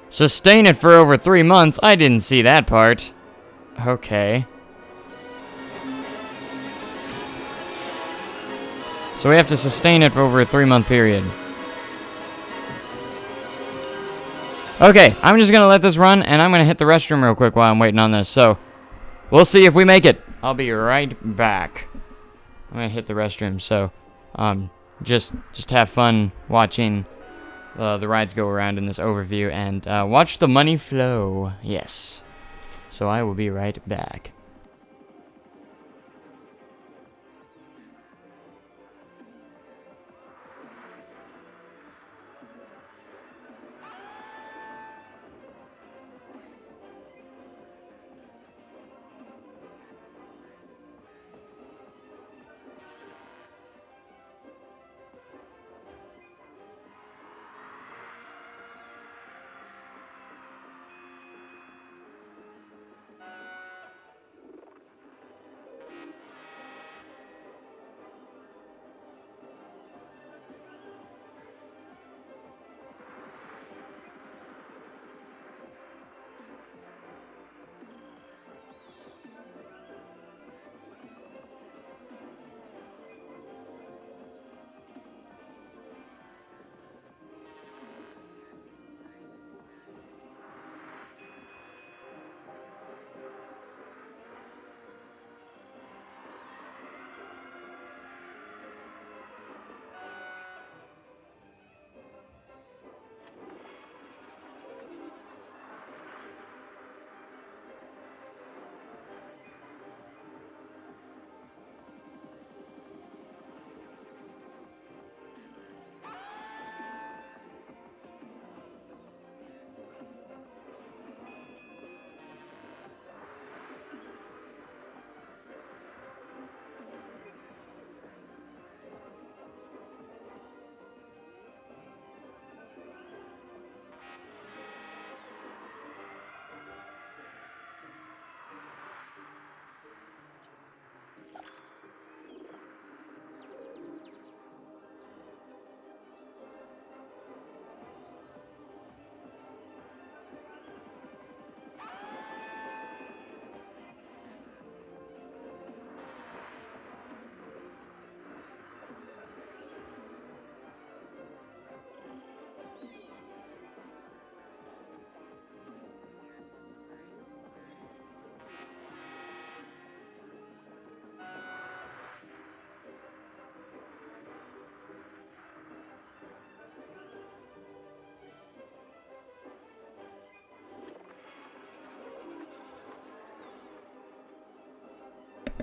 Sustain it for over 3 months. I didn't see that part. Okay. So we have to sustain it for over a 3-month period. Okay, I'm just gonna let this run, and I'm gonna hit the restroom real quick while I'm waiting on this. So, we'll see if we make it. I'll be right back. I'm gonna hit the restroom. So, just have fun watching the rides go around in this overview, and watch the money flow. Yes. So I will be right back.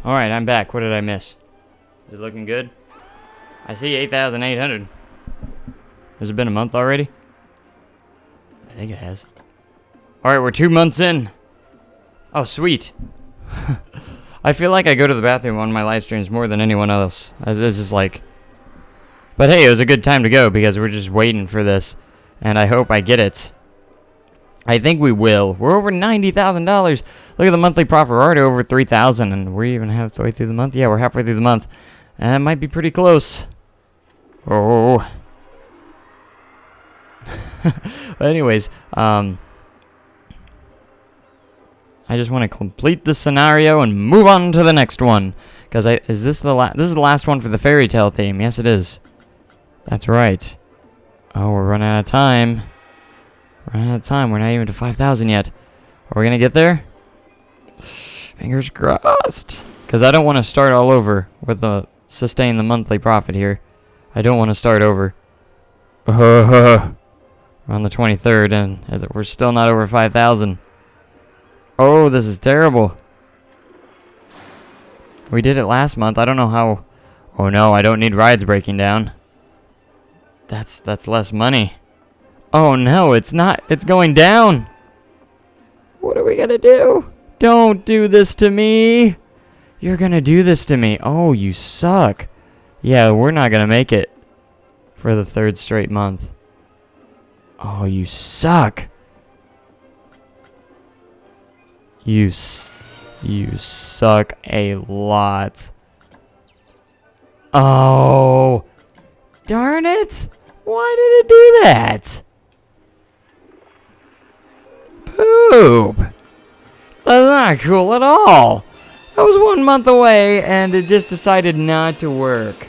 Alright, I'm back. What did I miss? Is it looking good? I see 8,800. Has it been a month already? I think it has. Alright, we're 2 months in. Oh, sweet. I feel like I go to the bathroom on my live streams more than anyone else. It's just like... But hey, it was a good time to go because we're just waiting for this. And I hope I get it. I think we will. We're over $90,000. Look at the monthly profit. We're already over 3,000, and we're even halfway through the month. Yeah, we're halfway through the month. And that might be pretty close. Oh. But anyways, I just want to complete this scenario and move on to the next one. Because this is the last one for the fairy tale theme. Yes, it is. That's right. Oh, we're running out of time. Running out of time. We're not even to 5,000 yet. Are we gonna get there? Fingers crossed. Because I don't want to start all over with sustain the monthly profit here. I don't want to start over. We're on the 23rd and we're still not over 5,000. Oh, this is terrible. We did it last month. I don't know how. Oh no, I don't need rides breaking down. That's less money. Oh no, it's not. It's going down. What are we gonna do? Don't do this to me. You're gonna do this to me. Oh, you suck. Yeah, we're not gonna make it for the 3rd straight month. Oh, you suck. You suck a lot. Oh, darn it. Why did it do that? Poop. That's not cool at all. I was 1 month away and it just decided not to work.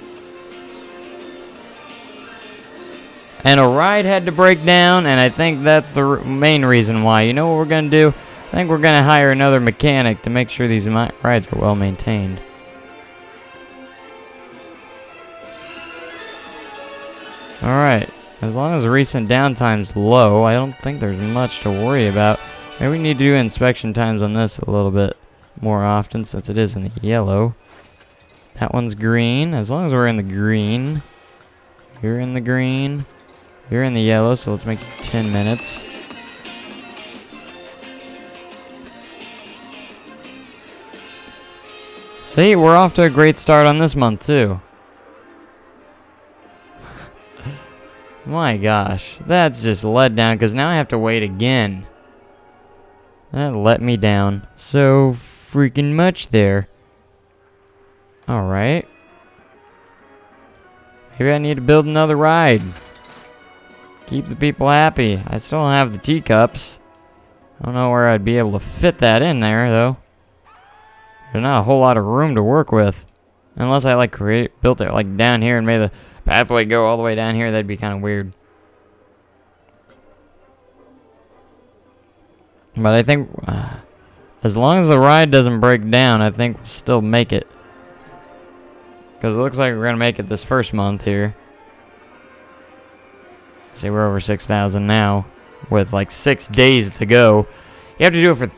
And a ride had to break down, and I think that's the main reason why. You know what we're going to do? I think we're going to hire another mechanic to make sure these rides are well maintained. Alright, as long as the recent downtime's low, I don't think there's much to worry about. Maybe we need to do inspection times on this a little bit more often since it is in the yellow. That one's green. As long as we're in the green. You're in the green. You're in the yellow, so let's make it 10 minutes. See, we're off to a great start on this month, too. My gosh, that's just let down, because now I have to wait again. That let me down so freaking much there. Alright. Maybe I need to build another ride. Keep the people happy. I still don't have the teacups. I don't know where I'd be able to fit that in there, though. There's not a whole lot of room to work with. Unless I, like, built it, like, down here and made the pathway go all the way down here. That'd be kind of weird. But I think, as long as the ride doesn't break down, I think we'll still make it. Because it looks like we're going to make it this first month here. See, we're over 6,000 now. With like 6 days to go. You have to do it for...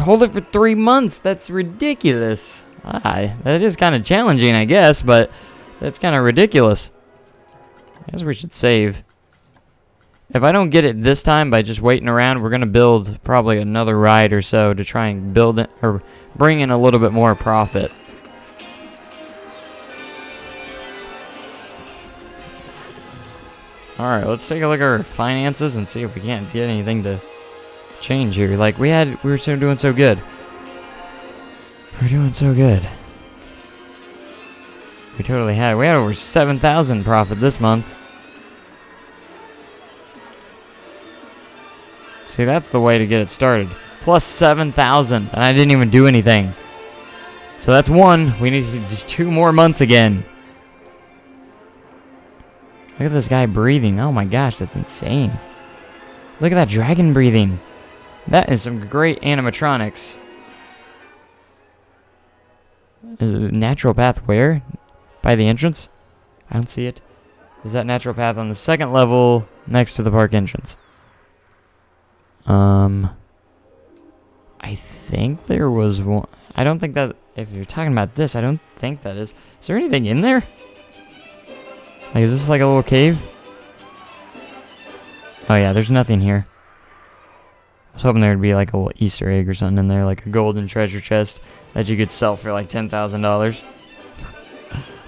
hold it for 3 months. That's ridiculous. That is kind of challenging, I guess. But that's kind of ridiculous. I guess we should save. If I don't get it this time by just waiting around, we're going to build probably another ride or so to try and build it. Or bring in a little bit more profit. Alright, let's take a look at our finances and see if we can't get anything to change here. Like, we were still doing so good. We're doing so good. We totally had it. We had over 7,000 profit this month. See, that's the way to get it started. Plus 7,000, and I didn't even do anything. So that's one. We need to do 2 more months again. Look at this guy breathing. Oh my gosh, that's insane. Look at that dragon breathing. That is some great animatronics. Is it a natural path where? By the entrance? I don't see it. Is that natural path on the 2nd level next to the park entrance? I think there was one. I don't think that, if you're talking about this, I don't think that is. Is there anything in there? Like, is this like a little cave? Oh yeah, there's nothing here. I was hoping there would be like a little Easter egg or something in there, like a golden treasure chest that you could sell for like $10,000.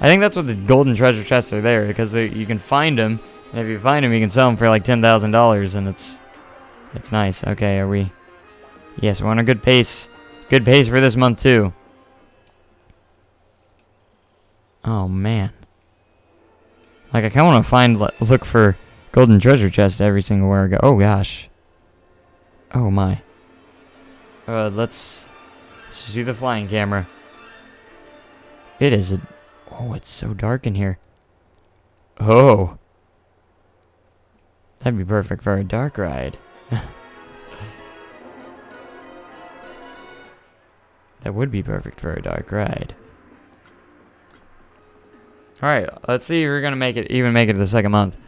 I think that's what the golden treasure chests are there, because you can find them, and if you find them, you can sell them for like $10,000, and it's nice. Okay, are we? Yes, we're on a good pace. Good pace for this month too. Oh man. Like, I kind of want to look for golden treasure chest every single where I go. Oh gosh. Oh my. Let's do the flying camera. It is a... Oh, it's so dark in here. Oh. That'd be perfect for a dark ride. That would be perfect for a dark ride. Alright, let's see if we're gonna make it to the second month.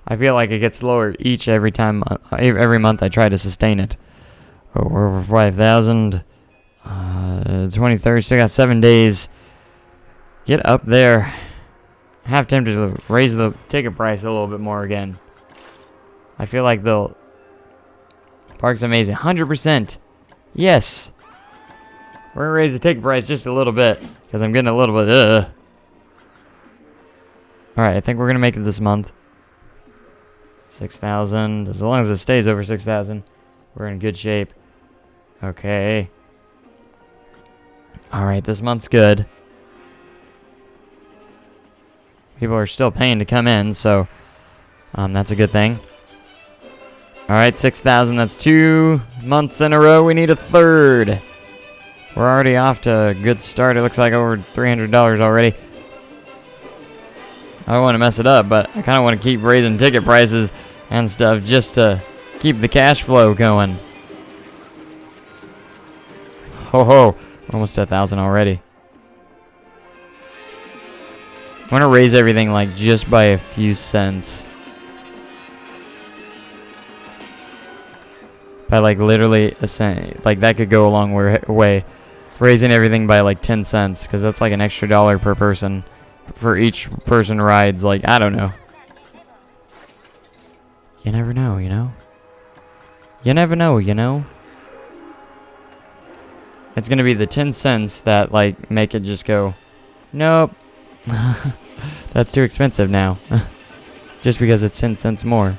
I feel like it gets lower every month I try to sustain it. Oh, we're over 5,000. 23rd, still got 7 days. Get up there. Half tempted to raise the ticket price a little bit more again. I feel like park's amazing. 100%. Yes. We're gonna raise the ticket price just a little bit because I'm getting a little bit. Alright, I think we're gonna make it this month. 6,000. As long as it stays over 6,000, we're in good shape. Okay. Alright, this month's good. People are still paying to come in, so that's a good thing. Alright, 6,000. That's 2 months in a row. We need a third. We're already off to a good start. It looks like over $300 already. I don't want to mess it up, but I kind of want to keep raising ticket prices and stuff just to keep the cash flow going. Ho ho, almost 1,000 already. I want to raise everything like just by a few cents. By like literally a cent. Like that could go a long way. Raising everything by like 10 cents, because that's like an extra $1 per person. For each person rides, like, I don't know. You never know, you know? You never know, you know? It's gonna be the 10 cents that, like, make it just go, nope. That's too expensive now. Just because it's 10 cents more.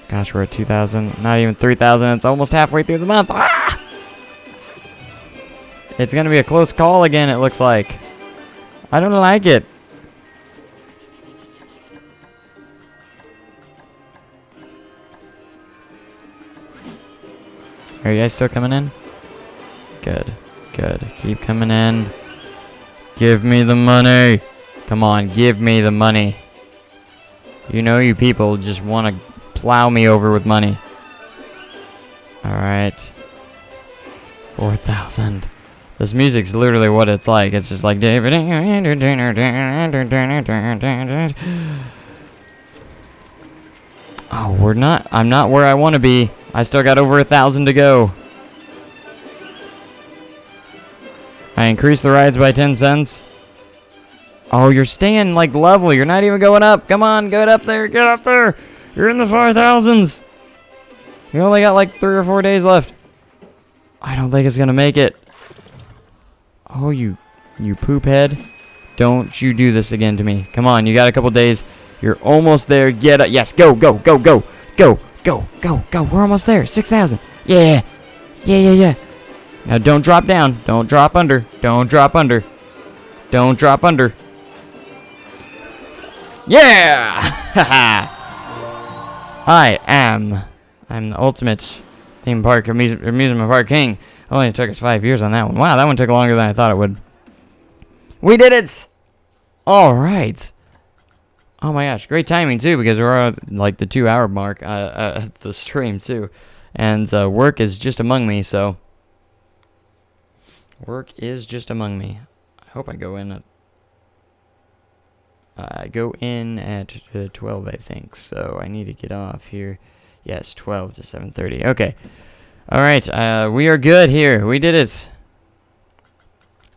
Gosh, we're at 2,000. Not even 3,000. It's almost halfway through the month. Ah! It's going to be a close call again, it looks like. I don't like it. Are you guys still coming in? Good. Good. Keep coming in. Give me the money. Come on, give me the money. You know you people just want to plow me over with money. Alright. 4,000. This music's literally what it's like. It's just like David. Oh, I'm not where I want to be. I still got over 1,000 to go. I increased the rides by 10 cents. Oh, you're staying like level. You're not even going up. Come on, get up there. Get up there. You're in the 5,000s. You only got like 3 or 4 days left. I don't think it's gonna make it. Oh, you poop head. Don't you do this again to me. Come on, you got a couple days. You're almost there. Get up. Yes, go, go, go, go. Go, go, go, go. We're almost there. 6,000. Yeah. Yeah, yeah, yeah. Now don't drop down. Don't drop under. Don't drop under. Don't drop under. Yeah! I'm the ultimate theme park amusement park king. Only took us 5 years on that one. Wow, that one took longer than I thought it would. We did it! Alright. Oh my gosh, great timing too, because we're at like the 2-hour mark at the stream too. And work is just among me, so. Work is just among me. I hope I go in at 12, I think. So I need to get off here. Yes, 12 to 7:30. Okay. All right. We are good here. We did it.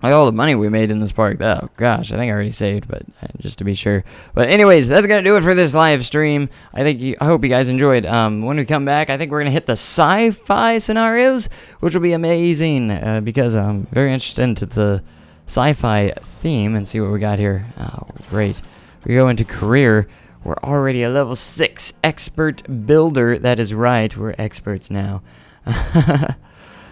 Like all the money we made in this park. Oh gosh, I think I already saved, but just to be sure. But anyways, that's gonna do it for this live stream. I hope you guys enjoyed. When we come back, I think we're gonna hit the sci-fi scenarios, which will be amazing because I'm very interested into the sci-fi theme and see what we got here. Oh, great. We go into career. We're already a level 6 expert builder. That is right. We're experts now.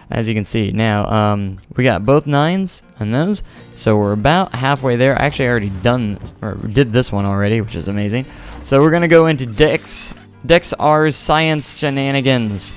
As you can see now, we got both 9s on those, so we're about halfway there. Actually, I already did this one already, which is amazing. So we're gonna go into Dex R's Science Shenanigans,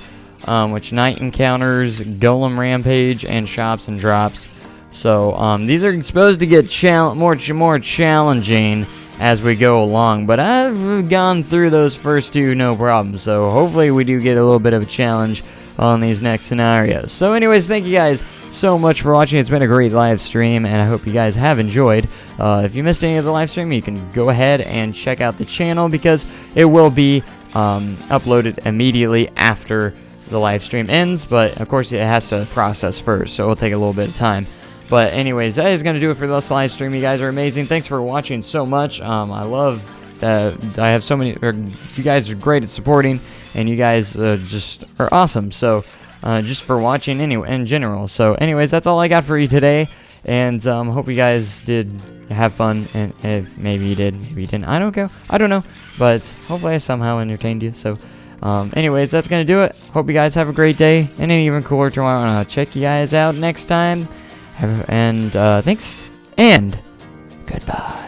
which night encounters, golem rampage, and shops and drops. So these are supposed to get more challenging as we go along, but I've gone through those first two no problem. So hopefully we do get a little bit of a challenge on these next scenarios. So anyways, thank you guys so much for watching. It's been a great live stream, and I hope you guys have enjoyed. If you missed any of the live stream, you can go ahead and check out the channel, because it will be uploaded immediately after the live stream ends, but of course it has to process first, so it'll take a little bit of time. But anyways, that is going to do it for this live stream. You guys are amazing. Thanks for watching so much. I love that I have so many, you guys are great at supporting, and you guys just are awesome. So just for watching anyway, in general. So anyways, that's all I got for you today, and hope you guys did have fun, and if maybe you did, maybe you didn't, I don't know, but hopefully I somehow entertained you. So anyways, that's going to do it. Hope you guys have a great day, and an even cooler tomorrow, and I'll check you guys out next time. And thanks, and goodbye.